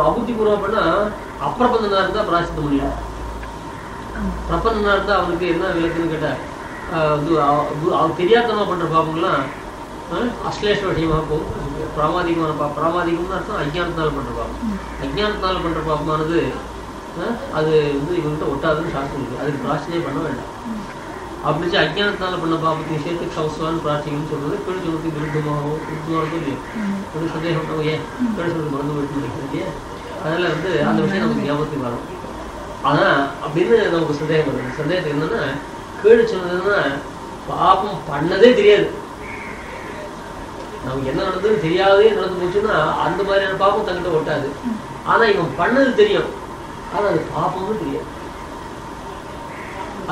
அபுத்திபூர்வம் பண்ணா அப்பிரபந்தனா இருந்தா பிராயசித்த முடியல. பிரபந்தனா இருந்தா அவனுக்கு என்ன விளக்குன்னு கேட்டா அவன் தெரியாதனமா பண்ற பாவங்கள்லாம் அஸ்லேஷ விஷயமாக போகும். பிராமாதிகம்னு அர்த்தம் அஜ்ஞானத்தினால பண்ற பாவம். அஜ்ஞானத்தினால பண்ற பாவமானது அது இவங்ககிட்ட ஒட்டாதுன்னு சாஸ்திரம் இருக்கு. அதுக்கு பிரார்த்தனையே பண்ண வேண்டாம். அப்படிச்சு அஜ்ஞானத்தினால பண்ண பாபத்தை விஷயத்தை கவசவான்னு பிரார்த்திக்கணும்னு சொல்றது கீழ் சொல்றதுக்கு விருத்தமாகவும் இல்லையோ ஒரு சந்தேகம் நம்ம ஏன் கீழ் சொல்றது மறந்து போயிட்டு இல்லையா. அதனால அந்த விஷயம் நமக்கு ஞாபகத்துக்கு வரும். ஆனா அப்படின்னு நமக்கு சந்தேகம் வருது. சந்தேகத்துக்கு என்னன்னா கீழ் சொன்னதுன்னா பாபம் பண்ணதே தெரியாது, நமக்கு என்ன நடந்ததுன்னு தெரியாதே நடந்து போச்சுன்னா அந்த மாதிரியான பாபம் தங்கிட்ட ஒட்டாது. ஆனா இவன் பண்ணது தெரியும், ஆனா அது பாப்பம்னு தெரியாது.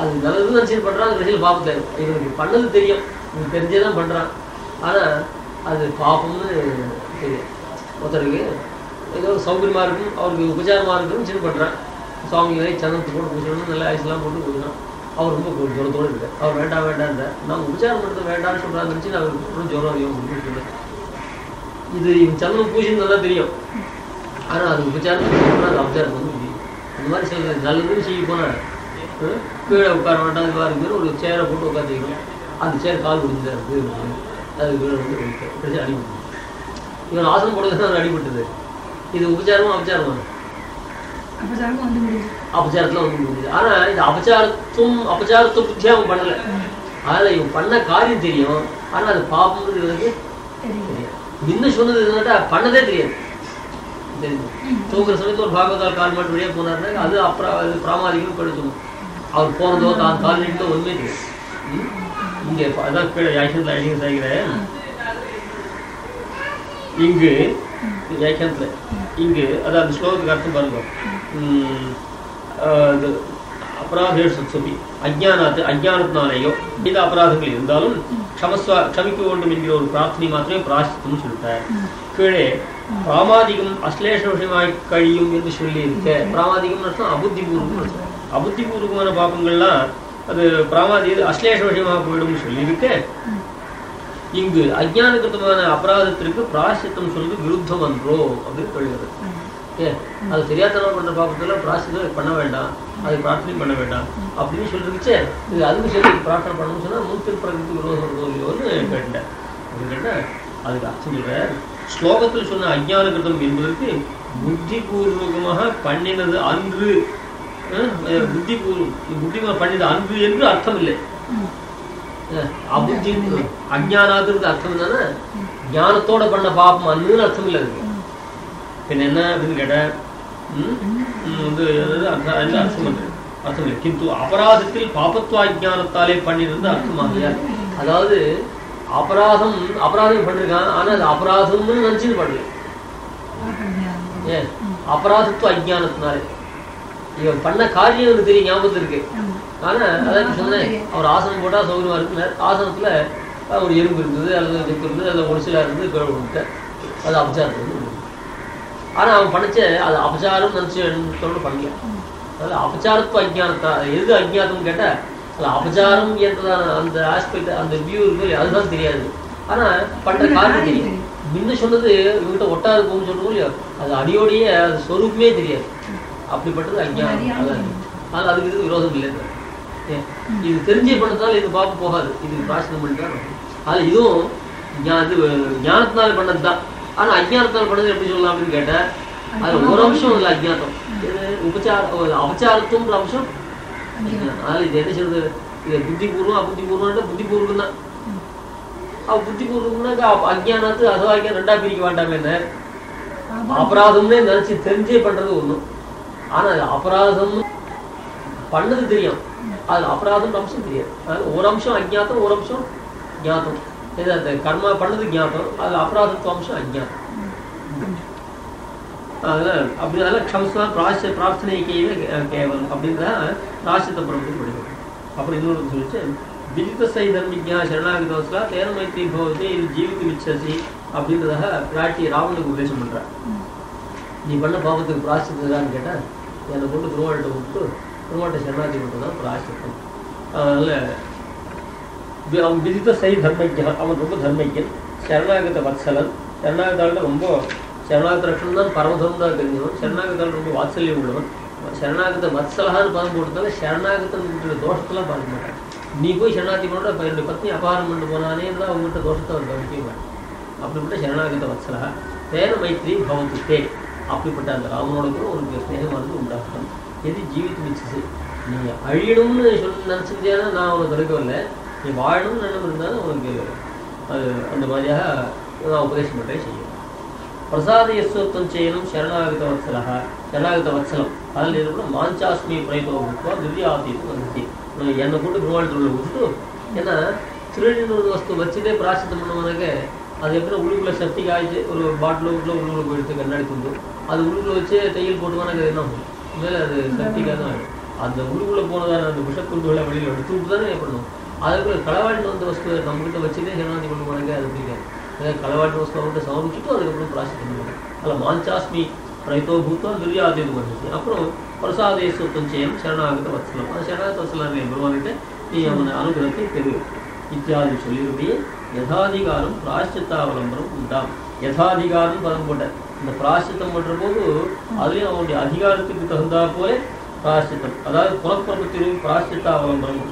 அது நல்லதுன்னு நினைச்சு பண்றான், அது கடைசியில் பாப்பம் தெரியும். இவனுக்கு பண்ணது தெரியும், இவன் தெரிஞ்சேதான் பண்றான், ஆனா அது பாப்பம்னு தெரியும். ஒருத்தருக்கு ஏதோ சௌகரியமா இருக்கும், அவருக்கு உபச்சாரமா இருக்குன்னு சின்ன பண்றான். சுவாமி வரை சந்தனத்தை போட்டு பூசணும், நல்ல ஐஸ்லாம் போட்டு பூசணும். அவர் ரொம்ப ஜோரத்தோடு இருக்கு. அவர் வேண்டாம் வேண்டான்ற நான் உபச்சாரம் பண்ணுறது வேண்டாம்னு சொல்றான்னு நினச்சி நான் அவருக்கு ஜோரம் அறியும் சொல்லுவேன். இது இவன் சந்தனம் பூசின்னு நல்லா தெரியும், ஆனால் அது உபச்சாரம் அது அபச்சாரம் முடியும். அந்த மாதிரி சில நல்லதுன்னு செய்ய போனால் கீழே உட்கார வேண்டாம், இதுவாக இருக்குன்னு ஒரு சேரை போட்டு உட்காந்துக்கணும். அந்த சேர் கால் முடிஞ்சுதான் இருக்குது, அது கீழே கிடைச்சி அடிபட்டு. இவன் ஆசனம் போடுறது அது அடிபட்டுது. இது உபச்சாரமா அபச்சாரமா? அபச்சாரத்துல முடியுது. ஆனா இது அபச்சாரத்தை புத்தியா அவன் பண்ணல. அதனால இவன் பண்ண காரியம் தெரியும், ஆனா அது பாப்பம்ன்றது தெரியும். இன்னும் சொன்னது பண்ணதே தெரியாது. தெரியுது தூக்குற சமயத்துல ஒரு பாகவதால் கால் மாட்டு வழியா போனாருன்னா அது அது பிராமாதிகம் கழிச்சணும். அவர் போனதோ தான் கால் நீட்டோ ஒண்ணுமே தெரியாது. இங்க அதான் கீழே யாக்கியத்துல அழிங்க சாய்கிறேன். இங்கு வியாக்கியானத்துல இங்கு அதாவது அந்த ஸ்லோகத்துக்கு அர்த்தம் பாருங்க. அபராதேஷு சத்சபி அஜ்ஞானத்தினாலேயோ இந்த அபராதங்கள் இருந்தாலும் க்ஷமிக்க வேண்டும் என்கிற ஒரு பிரார்த்தனை மாத்திரமே பிராயசித்தம்னு சொல்லிட்டார். கீழே பிராமாதிகம் அஸ்லேஷ விஷயமாய் கழியும் என்று சொல்லி இருக்க. பிராமாதிகம்னு அர்த்தம் அபுத்திபூர்வம்னு அர்த்தம். அபுத்திபூர்வமான பாபங்கள்லாம் அது அஸ்லேஷ விஷயமாக போயிடும்னு சொல்லி இருக்க. இங்கு அஜ்ஞானகிருத்தமான அபராதத்திற்கு பிராயசித்தம் சொல்றது விருத்தம் அன்றோ அப்படின்னு சொல்லுகிறது. அது தெரியாதனமா பண்ற பாபத்துல பிராயசித்தம் பண்ண வேண்டாம், அது பிரார்த்தனை பண்ண வேண்டாம் அப்படின்னு சொல்லிருச்சு. இது அதுக்கு சேர்த்து பிரார்த்தனை பண்ணணும்னு சொன்னா மூர்த்தி பிரகதி விரோதம் இல்லையோன்னு கேட்டேன். அப்படின்னு கேட்டேன். அதுக்கு அர்த்தம் சொல்ற ஸ்லோகத்தில் சொன்ன அஜ்ஞானகிருத்தம் என்பதற்கு புத்திபூர்வகமாக பண்ணினது அன்று, புத்திபூர்வம் பண்ணினது அன்று என்று அர்த்தம் இல்லை. அபுத்தி அஜ்ஞானாதுக்கு அர்த்தம் என்னன்னா ஞானத்தோட பண்ண பாப்பம் அன்னுன்னு அர்த்தம் இல்லை. அதுக்கு பின் என்ன அப்படின்னு கேட்ட அர்த்தம் இல்லை. கிந்து அபராதத்தில் பாபத்வாஜானத்தாலே பண்ணிருந்து அர்த்தமாகியா. அதாவது அபராதம் பண்ணிருக்கான், ஆனா அது அபராதம்னு நினைச்சுன்னு பண்ணல. அபராதத்துவ அஜானத்தினாலே இவன் பண்ண காரியம் எனக்கு தெரியும், ஞாபகத்தில் இருக்கு. ஆனா அதான் சொன்னேன், அவர் ஆசனம் போட்டா சௌகரியமா இருக்குனார். ஆசனத்துல ஒரு எறும்பு இருந்தது, அல்லது நெப்பு இருந்தது, அதில் ஒடிச்சலா இருந்து கழுவு விட்டேன். அது அபச்சாரம். ஆனா அவன் படிச்ச அது அபச்சாரம் நினைச்சு பண்ணல. அதனால அபச்சாரத்துவ அஜானத்தா எது அஜ்ஞாதம்னு கேட்டா அது அபச்சாரம் என்றதான அந்த ஆஸ்பெக்ட், அந்த வியூ இருக்கு, அதுதான் தெரியாது. ஆனா பண்ற காரியம் தெரியும். முன்ன சொன்னது இவங்கிட்ட ஒட்டாது போகும்னு சொல்றோம் இல்லையா, அது அடியோடையே அது சொரூபமே தெரியாது. அப்படிப்பட்டது அஜ்ஞானம். அதனால அதுக்கு இது விரோதம் இல்லை. இது தெரிஞ்சே பண்ணதால இது பார்க்க போகாது, இதுக்கு பிரார்த்தனை பண்ணிட்டு. அது இதுவும் ஞானத்தினால பண்ணதுதான். ஆனா அஜ்ஞானத்தால் பண்ணது எப்படி சொல்லலாம் அப்படின்னு கேட்டா அது ஒரு அம்சம் இல்லை. அஜ்ஞானம் அபச்சாரத்துன்ற அம்சம். அதனால இது என்ன சொல்றது, இது புத்திபூர்வம் அபுத்திபூர்வம் புத்திபூர்வம் தான். புத்திபூர்வம்னா அஜ்ஞானத்து அசவாக்கியம் ரெண்டா பிரிக்க வேண்டாமே. என்ன அபராதம்னே நினைச்சு தெரிஞ்சே பண்றது ஒண்ணும். ஆனா அது அபராதம் பண்ணது தெரியும், அது அபராதம் அம்சம் தெரியாது. அதனால ஒரு அம்சம் அஜ்ஞாத்தம், ஒரு அம்சம் ஜாத்தம். அந்த கர்மா பண்ணது ஜாத்தம், அது அபராதத்துவ அம்சம் அஜ்ஞாத்தம். அதனால அப்படினால க்ஷமஸ்வா பிரார்த்தனை கேவலம் அப்படின்ற பிராயசித்த பரம்பரை படிக்கும். அப்புறம் இன்னொரு சொல்லிச்சு விதித்த சை தர்மிஜா சரணாகிதோஸ்லா தேன மைத்ரி பவதி இது ஜீவித்து மிச்சசி அப்படின்றதாக பிராட்டி ராவனுக்கு உபதேசம் பண்றார். நீ பண்ண பாவத்துக்கு பிராயசித்தான்னு கேட்டா என்னை கொண்டு திருவாட்டை விட்டு திருவாட்டை சரணாகி மட்டும் தான் பிராயசித்தம். அதனால அவன் விதித்த சை தர்மஜன், அவன் ரொம்ப தர்மஜன், சரணாகத வத்சலன், சரணாகதால ரொம்ப சரணாகத ரட்சணம் தான் பரமதம் தான் தெரிஞ்சவன். சரணாகத்தால் ரொம்ப வாத்சல்யம் உள்ளவன். சரணாகத வத்சலகான்னு பதம் போட்டதால சரணாகத்தின் தோஷத்தெல்லாம் பார்க்க மாட்டான். நீ போய் சரணாகதி பண்ணோட இப்போ என்னுடைய பத்னி அபகாரம் பண்ணிட்டு போனானே தான் அவங்ககிட்ட தோஷத்தை அவர் கவனிக்க மாட்டான். அப்படிப்பட்ட சரணாகத வத்சலகா தேன மைத்ரி பவத்து தே. அப்படிப்பட்ட அந்த ராமனோட கூட உனக்கு ஸ்நேகமானது உண்டாகணும். எது ஜீவித்து மிச்சது நீ அழியணும்னு நினச்சிருந்தியானா நான் உனக்கு தடுக்கவில்லை. நீ வாழணும்னு நினைவு இருந்தாலும் உனக்கு அது அந்த மாதிரியாக நான் உபதேசம் பண்ணுறேன் செய்யும். பிரசாத யஸ்வத்தம் செய்யணும் சரணாகத வத்சலகா. சரணாகத வத்சலம் அதில் இது கூட மாஞ்சாஸ்மி பிரயத்தோபுத்வா திவ்யாதீதம் வந்துச்சு. என்னை கொண்டு பெருமாள் திருவிழா விட்டுட்டு, ஏன்னா திருடின்னு ஒரு வஸ்து வச்சுட்டே பிராசித்தம் பண்ணுவானாக்க அது எப்படி உள்ளுக்குள்ளே சக்தி காய்ச்சி ஒரு பாட்டில் உள்ளுக்குள்ளே போயிடுத்து கண்ணாடி துண்டு அது உள்ளுக்குள்ளே வச்சு தையல் போட்டுவானாக்க அது என்ன ஆகும்? மேலே அது சக்திக்காக தான் ஆகிடும். அந்த உள்ளுக்குள்ளே போனதான அந்த விஷத்துண்டுகளை வெளியில் எடுத்து விட்டு தானே பண்ணணும். அதுக்குள்ள களவாடின வந்த வஸ்து நம்மகிட்ட வச்சுட்டே சரணாகதி கொண்டு போனாங்க அது பிடிக்காது. களவாடின வஸ்து அவங்ககிட்ட சமர்ப்பிச்சுட்டு அதுக்கப்புறம் பிராசித்தம் பண்ணுவாங்க. அதில் மாஞ்சாஸ்மி பிரயத்தோ பூத்தம் துரியாதீதம் வந்துச்சு. அப்புறம் பிரசாதேஸ்வத்தம் செய்யணும் சரணாகத வத்சலம். அந்த சரணாகத வத்சலம் பெருமானிட்ட நீ அவனை அனுகிரகத்தை பெரு இத்தியாதி சொல்லியிருப்பே. யதாதிகாரம் பிராயஷ்சித்தாவலம்பரம் உண்டாம். யதாதிகாரம் பதம் போட்ட இந்த பிராயஷ்சித்தம் பண்ற போது அதுலேயும் அவனுடைய அதிகாரத்துக்கு தகுந்தா போல பிராயஷ்சித்தம், அதாவது புனப்பிரபத்திலும் பிராயஷ்சித்தாவலம்பரம்.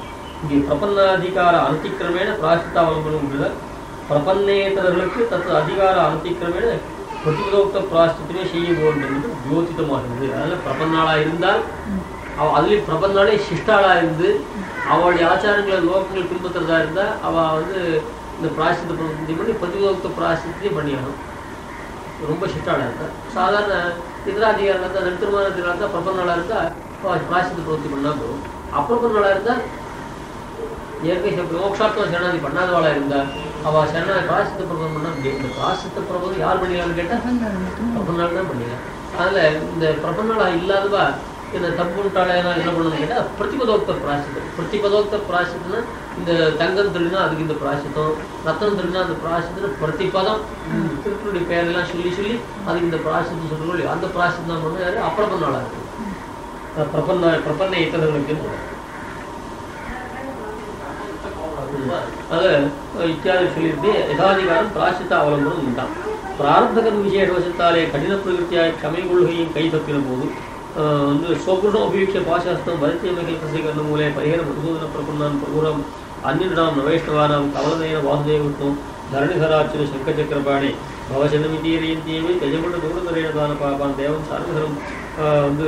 இங்கே பிரபன்னாதிகார அனதிக்கிரமேன பிராயஷ்சித்தாவலம்பரம் உண்டு. பிரபன்னேத்தர்களுக்கு தத்து அதிகார அனதிக்கிரமேன பிரதிபதோக்த பிராயஷ்சித்தமே செய்ய வேண்டும் என்று யோசித்தமாகிறது. அதனால் பிரபன்னாளாக இருந்தால் அதுலேயும் பிரபன்னாலே சிஷ்டாளாக இருந்து அவளுடைய ஆச்சாரங்களை லோகங்கள் பின்பற்றுறதா இருந்தால் அவள் வந்து இந்த பிராயஷ்சித்த பிரவர்த்தி பண்ணி பிரதிபதோக்த பிராயஷ்சித்தையும் பண்ணியாகணும். ரொம்ப சிஷ்டாளாக இருந்தா. சாதாரண இதராதிகாரம் இருந்தால் நடுத்தரமானதில் இருந்தால் பிரபன்னாளாக இருந்தால் பிராயஷ்சித்த பிரவர்த்தி பண்ணால் போகும். அப்பிரபன்னாளாக இருந்தால் ஏற்கனவே மோட்சார்த்தம் சரணாதி பண்ணாதவாளாக இருந்தால் அவள் பிராயஷ்சித்த பிரபந்தம் பண்ணால் முடியும். இந்த பிராயஷ்சித்த பிரபந்தம் யார் பண்ணிக்கலாம்னு கேட்டால் பிரபன்னாள் தான் பண்ணிக்கலாம். அதில் இந்த பிரபன்னாளாக இல்லாதவா இந்த தப்புட்டாளையனால் என்ன பண்ணணும்னு கேட்டால் பிரதிபதோக்த பிராயஷ்சித்தம். பிரதிபதோக்த பிராயஷ்சித்தம்னா இந்த தங்கம் திருடினா அதுக்கு இந்த பிராயஷ்சித்தம், ரத்தனம் திருடினா அந்த பிராயஷ்சித்தம், பிரதிபதம் திருட்டுடைய பேரெல்லாம் சொல்லி சொல்லி அதுக்கு இந்த பிராயஷ்சித்தம் சொல்லுவோம். அந்த பிராயஷ்சித்தம் தான் பண்ண யாரு அப்பிரபன்னாளாக இருக்குது. பிரபன்ன இத்தர்களுக்கு அது இத்தியாதி சொல்லிட்டு யதாதிகாரம் பிராயஷ்சித்த அவலம்பரம் உண்டாம். பிராரப்தகர்ம விசேஷவசத்தாலே கடின பிரகிருத்தியாய் க்ஷமை கொள்கையும் கை தப்பின போது வந்து ஸ்வகுணம் அபியுக்ஷ பாசாஸ்தம் பரித்தியமைகள் பிரசீகரண மூலே பரிகர மதுசூதன பிரபன்னான் பிரபுரம் அந்நிடாம் நவைஷ்ணவானாம் கவலதேன வாசுதேவத்துவம் தரணிகராச்சுர சங்கச்சக்கரபாணி பவசனமிதீரியந்தியமே தெஜப்பட்ட தூரதரேன தான பாபான் தேவன் சாரகரம் வந்து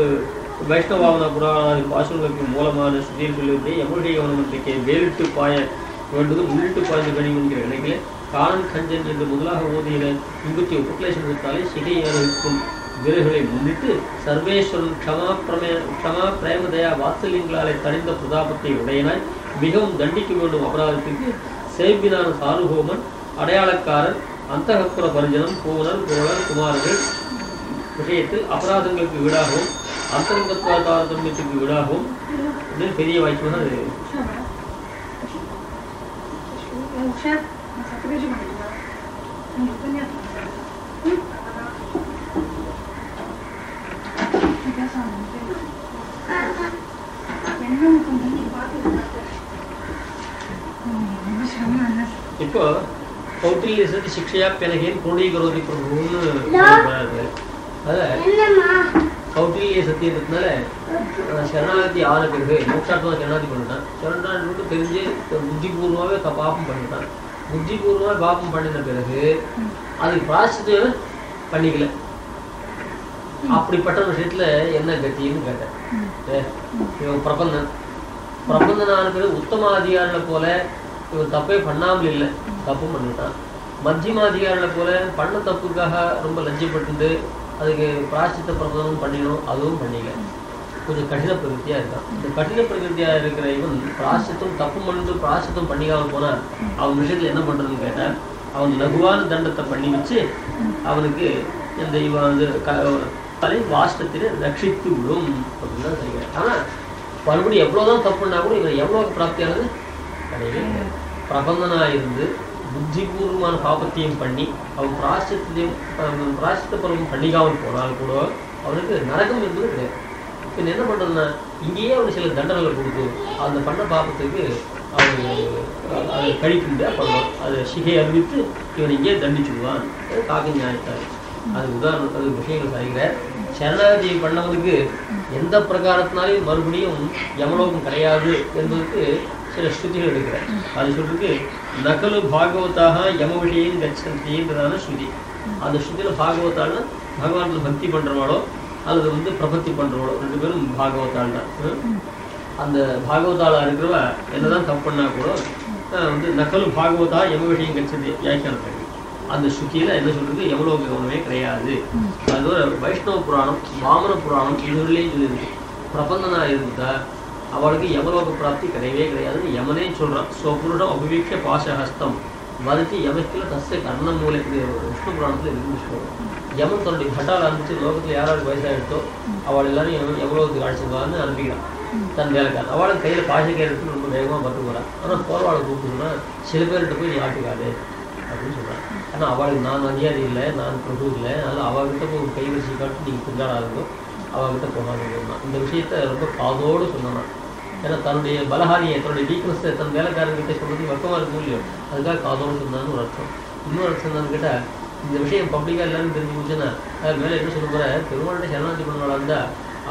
வைஷ்ணவாவன புராணாதி பாசுகளுக்கு மூலமான ஸ்ருதியில் சொல்லியிருந்தே எம்முடைய கவனமன்றிக்கே வேலிட்டு பாய வேண்டுவது உள்ளிட்டு பாய்ந்து கணிவு என்கிற இணைகளே காணன் கஞ்சன் என்று முதலாக ஓதியின இங்குத்திய உபக்லேசம் கொடுத்தாலே சிகையாக இருக்கும் வீரர்களை முன்னிட்டு சர்வேஸ்வரன் க்ஷமா பிரேமதயா வாத்சல்யங்களாலே தனிந்த பிரதாபத்தை உடையனாய் மிகவும் தண்டிக்க வேண்டும் அபராதத்திற்கு சேவினான சாருகோமன் அடையாளக்காரன் அந்தகப்புற பரிஜனம் பூவனர் புரளர் குமாரர்கள் விஷயத்தில் அபராதங்களுக்கு வீடாகவும் அந்தரங்கத்வா தாரதமியத்துக்கு வீடாகவும் பெரிய வாய்ப்பு அது. இப்போ கௌட்டில்ய சதி சிக்ஷையா பெனகேன் குருடீகரோதி பிரபுன்னு கௌட்டில்ய சத்தியத்தினால சரணாகதி ஆன பிறகு மோட்சாத்மா சரணாகதி பண்ணிட்டான். சரணாகதி தெரிஞ்சு புத்திபூர்வமாகவே பாப்பம் பண்ணிட்டான். புத்திபூர்வமாக பாப்பம் பண்ணின பிறகு அதுக்கு பிராயஷ்சித்தம் பண்ணிக்கல. அப்படிப்பட்ட விஷயத்துல என்ன கத்தின்னு கேட்டேன். இவன் பிரபந்தனான பிறகு உத்தம அதிகாரிகளை போல இவன் தப்பே பண்ணாமல் இல்லை, தப்பு பண்ணிட்டான். மத்தியம அதிகாரிகளை போல பண்ண தப்புக்காக ரொம்ப லட்சியப்பட்டு அதுக்கு பிராயஷ்சித்த பிரபந்தமும் பண்ணினோம், அதுவும் பண்ணிக்கல. கொஞ்சம் கடின பிரகிருத்தியா இருக்கான். இந்த கடின பிரகிருத்தியா இருக்கிற இவன் பிராயஷ்சித்தம் தப்பு பண்ணிட்டு பிராயஷ்சித்தம் பண்ணிக்காம போனா அவன் விஷயத்துல என்ன பண்றதுன்னு கேட்டா அவன் லகுவான தண்டத்தை பண்ணி வச்சு அவனுக்கு இந்த இவன் வந்து தலை வாஷ்டத்திலே ரட்சித்து விடும் அப்படின்னு தான் சொல்லிக்கிறேன். ஆனா மறுபடியும் எவ்வளவுதான் தப்புன்னா கூட இவன் எவ்வளவு பிராப்தியானது கிடையவே பிரபந்தனா இருந்து புத்திபூர்வமான பாபத்தையும் பண்ணி அவன் பிராயஷ்சித்த பருவம் பண்ணிக்காமல் போனால் கூட அவனுக்கு நரகம் என்பது கிடையாது. இப்போ என்ன பண்றதுன்னா இங்கேயே அவனுக்கு சில தண்டனைகளை கொடுத்து அந்த பண்ண பாபத்துக்கு அவனுக்கு அதை கழிக்க முடியாது பண்ணலாம். அதை சிகை அறிவித்து இவன் இங்கேயே தண்டிச்சுடுவான். காக்க நியாயத்தாரு அது உதாரணம், அது விஷயங்கள் சாதிக்கிற சரணாகதி பண்ணவனுக்கு எந்த பிரகாரத்தினாலையும் மறுபடியும் யமலோகம் கிடையாது என்பதற்கு சில ஸ்ருதிகள் எடுக்கிறார். அது சொல்றதுக்கு நகலு பாகவதாக யம விஷயம் கச்சந்தின்றதான ஸ்ருதி. அந்த ஸ்ருதியில பாகவத்தாள்னா பகவான்ல பக்தி பண்றவாளோ அல்லது பிரபத்தி பண்றவாளோ ரெண்டு பேரும் பாகவத்தாள் தான். அந்த பாகவதாளா இருக்கிறவ என்னதான் தப்பு பண்ணா கூட நகலு பாகவதா யம விஷயம் கச்சந்தி வியாக்கியானத்தை அந்த ஸ்ருதியில என்ன சொல்றது, யமலோக கவனமே கிடையாது. அது ஒரு வைஷ்ணவ புராணம், வாமன புராணம் இதுலேயும் சொல்லியிருக்கு. பிரபந்தனா இருந்தா அவளுக்கு யமலோக பிராப்தி கிடையவே கிடையாதுன்னு யமனே சொல்றான். ஸ்வபுருஷம் அபிவீக்ஷ பாசஹஸ்தம் வதத்தி யமக்கில தஸ்ய கர்ணம் மூலை. இது விஷ்ணு புராணத்துல இருக்கு. யமன் தன்னுடைய கட்டால் ஆரம்பிச்சு லோகத்துல யாராவது வயசாகிட்டோ அவள் எல்லாரும் யமலோகத்துக்கு அழைச்சிருவான்னு அனுப்பிக்கிறான் தன் வேலைக்காரன். அவளுக்கு கையில பாசக்கை எடுத்து ரொம்ப வேகமா பட்டு போறான். ஆனா போறவாளை கூப்பிட்டுன்னா சில பேர்கிட்ட போய் நீ ஆட்டுக்காது அப்படின்னு சொல்றான். ஆனா அவளுக்கு நான் அதிகாரி இல்லை, நான் பிரபு இல்லை, அதனால அவகிட்ட போய் ஒரு கைவரிசை காட்டு நீங்க பின்னாடாதோ அவகிட்ட போகாதுன்னா இந்த விஷயத்த ரொம்ப காதோடு சொன்னான். ஏன்னா தன்னுடைய பலஹானியை தன்னுடைய வீக்னஸ் தன் வேலைக்காரர்கிட்ட சொல்றது வெக்கமா இருக்கும் இல்லையோ, அதுக்காக காதோடு சொன்னான்னு ஒரு அர்த்தம். இன்னொரு அர்த்தம் என்னன்னு கேட்டா, இந்த விஷயம் பப்ளிக்கா எல்லாரும் தெரிஞ்சு போச்சுன்னா அது மேலே என்ன சொல்ல போற, பெருமாள்கிட்ட சரணாகதி பண்ணவாளா இருந்தா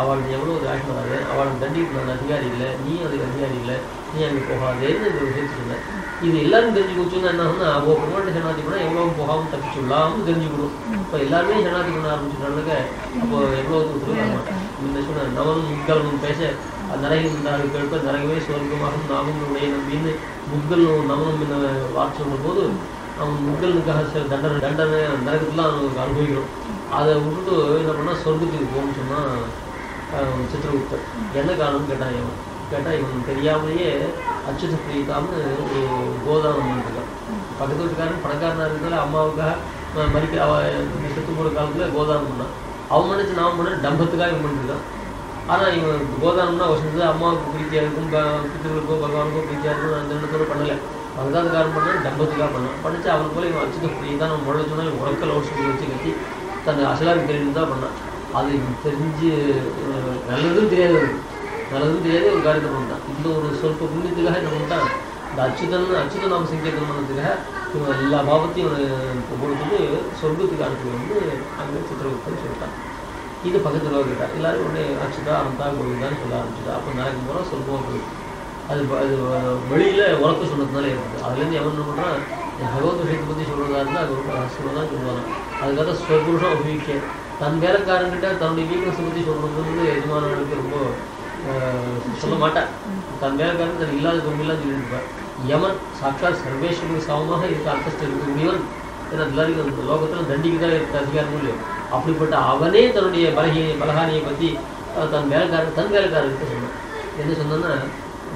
அவளுக்கு எவ்வளோ ஒரு ஆட்சி வராது, அவளுக்கு தண்டிக்கு நான் அதிகாரி இல்லை, நீ அதுக்கு அதிகாரி இல்லை, நீ அங்கே போகாதேன்னு இந்த விஷயத்தை சொன்னேன். இது எல்லாரும் தெரிஞ்சு போச்சுன்னா என்ன ஆகும்னா, அவள் பெருமாள்கிட்ட சரணாகதி பண்ணால் எவ்வளோ போகாமல் தப்பிச்சுடலாம்னு தெரிஞ்சுக்கணும். இப்போ எல்லாருமே சரணாகதி பண்ண ஆரம்பிச்சுட்டாங்க. அப்போ எவ்வளோ தூரத்தில் வர மாட்டேன். இந்த சொன்ன நவனும் முட்களும் பேச நரகின் கேட்ப நரகவே சொர்க்கமாகும் நாமும் உடைய நம்பின்னு முட்கள் நவனும் என்ன வார்த்தை சொல்ற போது அவன் முட்களுக்காக சில தண்டனை நரகத்துலாம் அவனுக்கு அனுபவிக்கணும். அதை விட்டுட்டு என்ன பண்ணால் சொர்க்கத்துக்கு போகணும்னு சொன்னால் சித்திரகுப்தர் என்ன காரணம்னு கேட்டான். இவன் தெரியாமலேயே அச்சுத பிரியத்தான்னு ஒரு கோதானம் பண்ணிருக்கான். பக்கத்து வீட்டுக்காரன் பணக்காரனாக இருக்கிறதால அம்மாவுக்காக மறிக்க செத்து போகிற காலத்தில் கோதானம் பண்ணான். அவன் நினைச்சு நான் பண்ண டம்பத்துக்காக இவன் பண்ணிருக்கான். ஆனால் இவன் கோதானம்னா வசதி அம்மாவுக்கு பிரீத்தியாக இருக்கும், பித்திருக்கோ பகவானுக்கோ பிரீத்தியாக இருக்கும், அந்த இடத்துல பண்ணலை. பகதாதுக்காரன் பண்ணால் டம்பத்துக்காக பண்ணான். பண்ணிச்சு அவனுக்கு போல இவன் அச்சுத பிரியத்தான் அவன் முழ சொன்னா இவன் உறக்கல் சொல்லி வச்சு கட்டி தன் அசலாவுக்கு தெரிஞ்சு தான் பண்ணான். அது தெரிஞ்சு நல்லதும் தெரியாது, நல்லதும் தெரியாது ஒரு காரியத்தை பண்ணிட்டான். இந்த ஒரு சொற்ப புண்ணியத்துக்காக என்ன பண்ணிட்டான், இந்த அச்சுத நாம சங்கீர்த்தனம் பண்ணதுக்காக இவன் எல்லா பாவத்தையும் இவனை கொடுத்துட்டு சொர்க்கத்துக்கு அனுப்பி அங்கே சித்திரகுப்தன் சொல்லிட்டான். இது பக்கத்தில் கேட்டான். எல்லாரும் உடனே அச்சுதா அனந்தா கோவிந்தான்னு சொல்ல ஆரம்பிச்சுட்டா. அப்போ நடக்கும் போனால் சொர்க்கமாக போயிடுது. அது வெளியில உறக்க சொன்னதுனால ஏற்படுது. அதுலேருந்து எவன் என்ன பண்ணுறான், பகவத் விஷயத்தை பற்றி சொல்றதா இருந்தால் அது ரொம்ப ரகசியமாக தான் சொல்லுவாங்க. அதுக்காக ஸ்வபுருஷம் அபிவீக்க தன் வேலைக்காரங்கிட்ட தன்னுடைய வீக்னஸை பற்றி சொல்றது எஜமானவனுக்கு ரொம்ப சொல்ல மாட்டான். தன் வேலைக்காரன் தன் இல்லாத பொருளெல்லாம் சொல்லிட்டு இருப்பான். யமன் சாட்சாத் சர்வேஸ்வருக்கு சமமாக இருக்க அர்த்தத்தில் இருக்கக்கூடியவன். ஏன்னா எல்லாருக்கும் அந்த லோகத்தில் தண்டிக்கு தான் இருக்க அதிகாரம் இல்லையோ, அப்படிப்பட்ட அவனே தன்னுடைய பலகானியை பற்றி தன் வேலைக்காரர்கிட்ட சொன்னான். என்ன சொன்னா,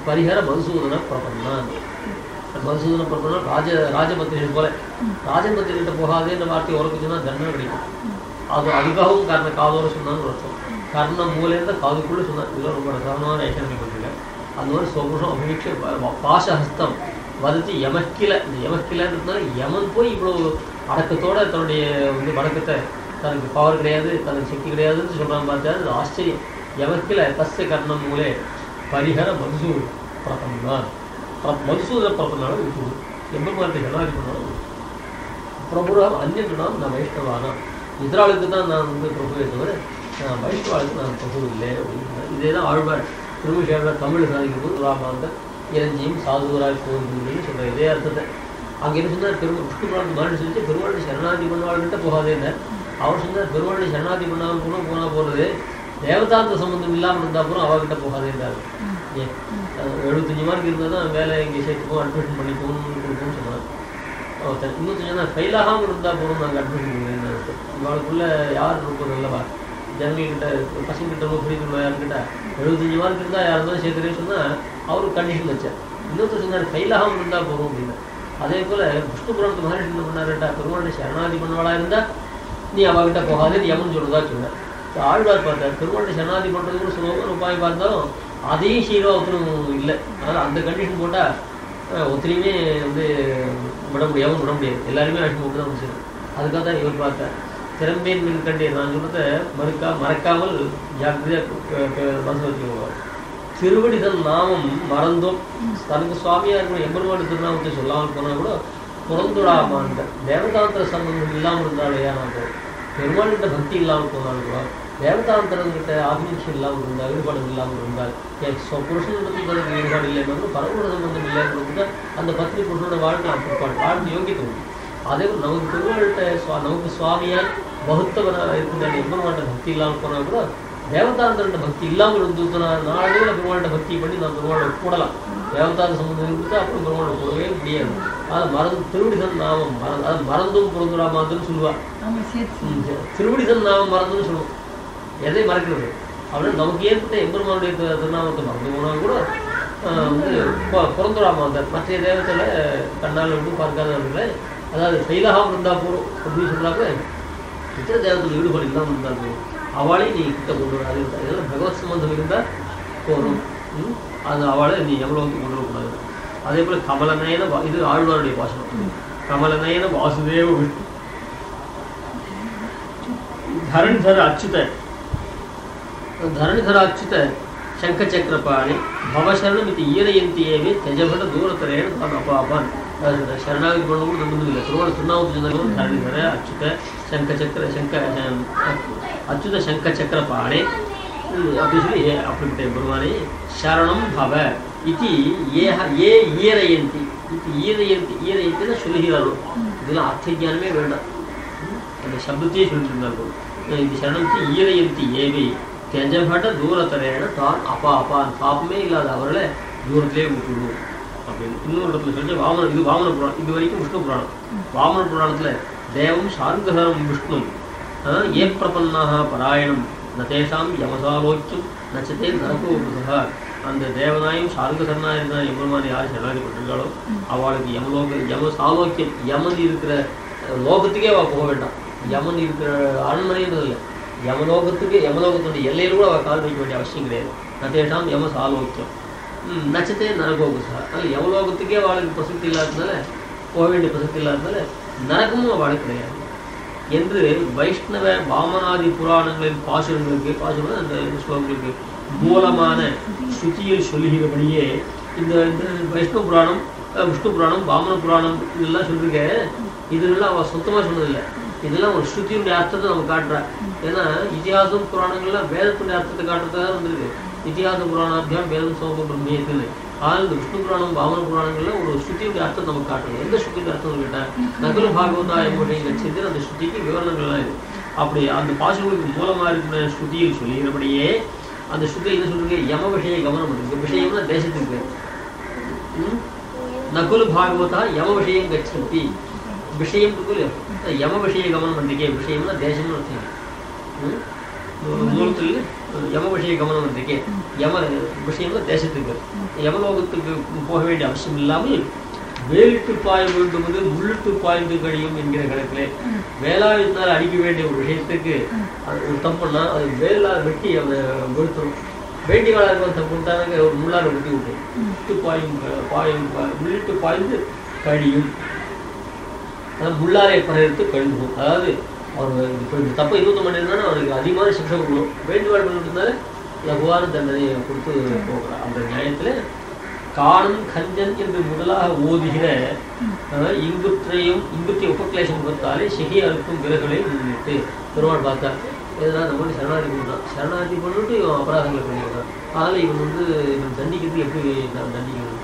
பரிகார மதுசூதன பிரபன்னான். மதுசூதன பிரபன்னா ராஜபத்திரிகள் போல ராஜபத்திரிகிட்ட போகாதேன்ற வார்த்தையை உறக்க சொன்னா தண்டனை கிடைக்கும். அதுக்காகவும் காதோடு சொன்னான்னு ஒரு அர்த்தம். கர்ணம் மூலேருந்து காதுக்குள்ள சொன்னான். இதெல்லாம் ரொம்ப ரசமான ஏற்கனவே பண்ணிருக்கேன். அந்த மாதிரி சொபுஷம் அபிவீக்ஷ பாசஹஸ்தம் வதத்தி யமக்கில. இந்த யமக்கிலன்றதுனால யமன் போய் இவ்வளவு அடக்கத்தோட தன்னுடைய வடக்கத்தை தனக்கு பவர் கிடையாது, தனக்கு சக்தி கிடையாதுன்னு சொல்றான்னு பார்த்தா அது ஆச்சரியம். யமக்கில தஸ்ய கர்ணம் மூலே பரிஹர மதுசூர் பிரபன்னான். மதுசூதர பிரபன்னாலும் இருக்குது. எம்பெருமானத்தை ஜனாதி பண்ணாலும் பிரபுராம் அந்நியனாம் நான் வைஷ்ணவானா. இதராளுக்கு தான் நான் பிரபுவை தவிர நான் வைஷ்ணவாளுக்கு நான் பிரபு இல்லை அப்படின்னு. இதே தான் ஆழ்வார் திருமிஷேவர் தமிழ் சாதிக்கும் போது ராமாந்தர் இறஞ்சியும் சாதுவராய் போகுதுன்னு சொல்ற இதே அர்த்தத்தை அங்கே என்ன சொன்னார். விஷ்ணு புராணம் மாதிரி சொல்லிட்டு பெருமாளுடைய சரணாதி பண்ணவாள்கிட்ட போகாதேன்னு அவர் சொன்னார். பெருமாளுடைய சரணாதி பண்ணாமல் கூட போனா போறது தேவதாந்த சம்பந்தம் இல்லாமல் இருந்தால் அப்புறம் அவகிட்ட போகாதேன்றாரு. ஏன் 75 மார்க் இருந்தால் தான் வேலை இங்கே சேர்த்துப்போம், அட்மிஷன் பண்ணிப்போம்னு கொடுப்போம்னு சொன்னார். இன்னும் சொன்னா ஃபெயிலாகாமல் இருந்தால் போகணும், நாங்கள் அட்மிஷன் பண்ணுறேன்னு. இவளுக்குள்ள யார் இருப்பது அல்லவா, ஜனங்கள்கிட்ட பசங்கிட்ட ரொம்ப பிடிக்கணும். யாருக்கிட்ட 75 மார்க் இருந்தால் யார் இருந்தாலும் சேர்த்துறேன்னு சொன்னால் அவருக்கு கண்டிஷன் வச்சார். இன்னொருத்தர் சொன்னார் ஃபெயிலாகாமல் இருந்தால் போகும் அப்படின்னு. அதே போல் விஷ்ணு புராணத்து மகரிஷி என்ன பண்ணாருட்டா, பெருமாளுடைய சரணாதி பண்ணவாளா இருந்தால் நீ அவகிட்ட போகாதே, நீ எவன் சொல்றதா சொன்னார். ஆழ்வார் பார்த்தார். பெருமாளுடைய சரணாதி பண்ணுறது கூட சுலபமாக உபாயம் பார்த்தாலும் அதையும் சீரோ ஒருத்தரும் இல்லை. அதனால் அந்த கண்டிஷன் போட்டால் ஒருத்தரையுமே விட முடியாது. எல்லாருமே அழைச்சி போட்டு தான் முடிச்சிடும். அதுக்காக தான் இவர் பார்த்தார். திறம்பேன் மின் கண்டே நான் சொல்றதை மறக்காமல் ஜாக்கிரதையாக மனசு வச்சுக்குவார். திருவடிதன் நாமம் மறந்தோம். தனக்கு சுவாமியா இருக்கிற எம்பெருமாடு திருநாமத்தை சொல்லாமல் போனால் கூட புறந்துடாமான் தேவதாந்திர சம்பந்தம் இல்லாமல் இருந்தாலேயா நான் போகிறோம். பெருமாள்கிட்ட பக்தி இல்லாமல் போனாலும் கூட தேவதாந்தரங்கிட்ட ஆத்மீஷம் இல்லாமல் இருந்தால், ஈடுபாடு இல்லாமல் இருந்தால், புருஷனிடத்தில் தனக்கு ஈடுபாடு இல்லைன்னு பரமபத சம்பந்தம் இல்லைன்னு அந்த பத்னி புருஷனோட வாழ்க்கை வாழ்ந்து யோகிக்க முடியும். அதே போல் நமக்கு பெருமாள்கிட்ட நமக்கு சுவாமியால் வகுத்தவனாக இருக்கின்ற எம்பெருமான்கிட்ட பக்தி இல்லாமல் போனால் கூட தேவதாந்தர்கிட்ட பக்தி இல்லாமல் இருந்துச்சுன்னா நாளே பெருமாள்கிட்ட பக்தி பண்ணி நான் பெருமாளை கூடலாம். தேவதாந்த சம்பந்தம் இருந்துட்டு அப்புறம் பெருமாளை கூடவே முடியாது. அதை திருவடிசன் நாமம் அதை மறந்தும் பொருந்துடாமாதுன்னு சொல்லுவாள். திருவடிசன் நாமம் மறந்துன்னு சொல்லுவோம். எதை மறக்கிறது அப்படின்னு நமக்கு ஏற்பட்ட எம்பெருமானுடைய திருநாமத்தை மறந்து போனால் கூட பிறந்துடாமாந்தார் மற்ற தேவத்தில் கண்ணால் விட்டு பார்க்காதவர்கள, அதாவது செயலாகவும் இருந்தால் போகிறோம் அப்படின்னு சொல்கிறாங்க. இத்தனை தேவத்தில் ஈடுபாடு இல்லாமல் இருந்தால் போகும். அவளையும் நீ கிட்ட கொண்டு வராது. இதெல்லாம் பகவத் சம்பந்தம் இருந்தால் போகிறோம். அது அவளை நீ எவ்வளோ வந்து கொண்டு வரக்கூடாது. அதே போல் கமலநயன இது ஆழ்வாருடைய பாசனம். கமலநயன வாசுதேவ விஷ்ணு தரணிதர அச்சுத சங்கச்சக்கரபாணி பவசரணம் இது ஈரையந்தியவே தெஜபட தூரத்தரையான தான் அப்பாப்பான். சரணாகதி பண்ணவும் நம்புது இல்லை. திருவாரூர் திருநாவுக்கு சொன்னவங்க தரணிதர அச்சுத சங்கச்சக்கரபாணி அப்படி சொல்லி அப்படிப்பட்ட பெருமானே சரணம் பவ இது ஏ ஈரையந்தி இது ஈரையந்தின்னு சொல்லுகிறாரோ. இதெல்லாம் அர்த்த ஞானமே வேண்டாம், அந்த சப்தத்தையே சொல்லிட்டு இருந்தாலும் இது சரணம் ஈரையந்தி ஏவி தெஜபட தூரத்தரையான தான் அப்பாப்பான். பாப்பமே இல்லாத அவர்களை தூரத்திலே விட்டுடுவோம் அப்படின்னு இன்னொரு இடத்துல சொல்லி இது வாமன புராணம். இது வரைக்கும் விஷ்ணு புராணம். வாமன புராணத்துல தேவம் சார்கரம் விஷ்ணு ஏ பிரபன்னாக பராயணம் நதேஷாம் யமசாலோக்கியம் நச்சத்தே நரகோபுதா. அந்த தேவனாயும் சார்கசரனா இருந்தால் எம்பெருமான் யார் சரணாதிப்பட்டிருக்காளோ அவளுக்கு யமசாலோக்கியம், யமன் இருக்கிற லோகத்துக்கே அவள் போக வேண்டாம். யமன் இருக்கிற அரண்மனைன்றது இல்லை, யமலோகத்துடைய எல்லையில் கூட அவள் கால் வைக்க வேண்டிய அவசியம் கிடையாது. நதேஷாம் யமசாலோக்கியம் நச்சத்தே நரகோபுதா. அதில் யமலோகத்துக்கே அவளுக்கு பிரசக்தி இல்லாததுனால, போக வேண்டிய பிரசக்தி இல்லாததுனால நரகமும் அவளுக்கு கிடையாது என்று வைஷ்ணவ வாமனாதி புராணங்களின் பாசுரங்களுக்கு அந்த ஸ்லோகங்களுக்கு மூலமான ஸ்ருதியில் சொல்லுகிறபடியே இந்த வைஷ்ணவ புராணம், விஷ்ணு புராணம், வாமன புராணம் இதெல்லாம் சொல்லிருக்க. இதெல்லாம் அவள் சொந்தமாக சொன்னதில்லை. இதெல்லாம் ஒரு ஸ்ருதியுடைய அர்த்தத்தை நம்ம காட்டுறா. ஏன்னா இதிகாசம் புராணங்கள்லாம் வேதத்துடைய அர்த்தத்தை காட்டுறதுக்காக வந்துருக்கு. இதிகாச புராணாத்தியம் வேதம் சோக பிரம்மேத்துன்னு. ஆனால் இந்த விஷ்ணு புராணம் வாமன புராணங்கள்ல ஒரு ஸ்ருதியுடைய அர்த்தம் நமக்கு காட்டுறது. எந்த ஸ்ருதியுடைய அர்த்தம் கேட்டால் நகுல பாகவதா என்னுடைய கட்சியத்தில் அந்த ஸ்ருதிக்கு விவரணங்கள்லாம் இது. அப்படி அந்த பாசுகளுக்கு மூலமாக இருக்கிற ஸ்ருதியில் சொல்லுகிறபடியே அந்த ஸ்ருதி என்ன சொல்றீங்க, யம விஷய கவனம் இருக்கு. விஷயம்னா தேசத்துக்கு நகுல பாகவதா யம விஷயம் கட்சி விஷயம் யம விஷய கவனம் பண்ணிருக்கே. விஷயம்னா தேசம்னு அர்த்தம். மூலத்தில் யம விஷய கவனம் வந்திருக்கே. யம விஷயம்னா தேசத்துக்கு யமலோகத்துக்கு போக வேண்டிய அவசியம் இல்லாமல் வேலிட்டு பாய வேண்டும் என்று முள்ளிட்டு பாய்ந்து கழியும் என்கிற கணக்கிலே வேளாவினால் அடிக்க வேண்டிய ஒரு விஷயத்துக்கு ஒரு தப்புன்னா அது வேலால் வெட்டி அவனை வெளுத்துரும். வேண்டி காலம் தப்பு விட்டாங்க ஒரு முள்ளால் வெட்டி விட்டோம். முள்ளிட்டு பாய்ந்து கழியும், அதாவது முள்ளாரை பரவித்து கழிஞ்சும். அதாவது அவர் இப்போ இந்த தப்பை 20 மணி நேரம் அவருக்கு அதிகமான சிக்ஷை கொடுக்கணும். வேண்டுபாடு பண்ணிட்டுனால லகுவான தண்டனையை கொடுத்து போகிறார். அந்த நியாயத்தில் காணும் கஞ்சன் என்று முதலாக ஓதுகிற இங்குத்திய உபக்லேசம் கொடுத்தாலே சிகிய அறுக்கும் விலகளை முன்னிட்டு பெருமாள் பார்த்தார். எதனா நம்ம சரணாதி பண்ணான். சரணாதி பண்ணிட்டு இவன் அபராதங்களை பண்ணிக்கிறான். அதனால் இவன் இவன் தண்டிக்கிறதுக்கு எப்படி நான் தண்டிக்கணும்,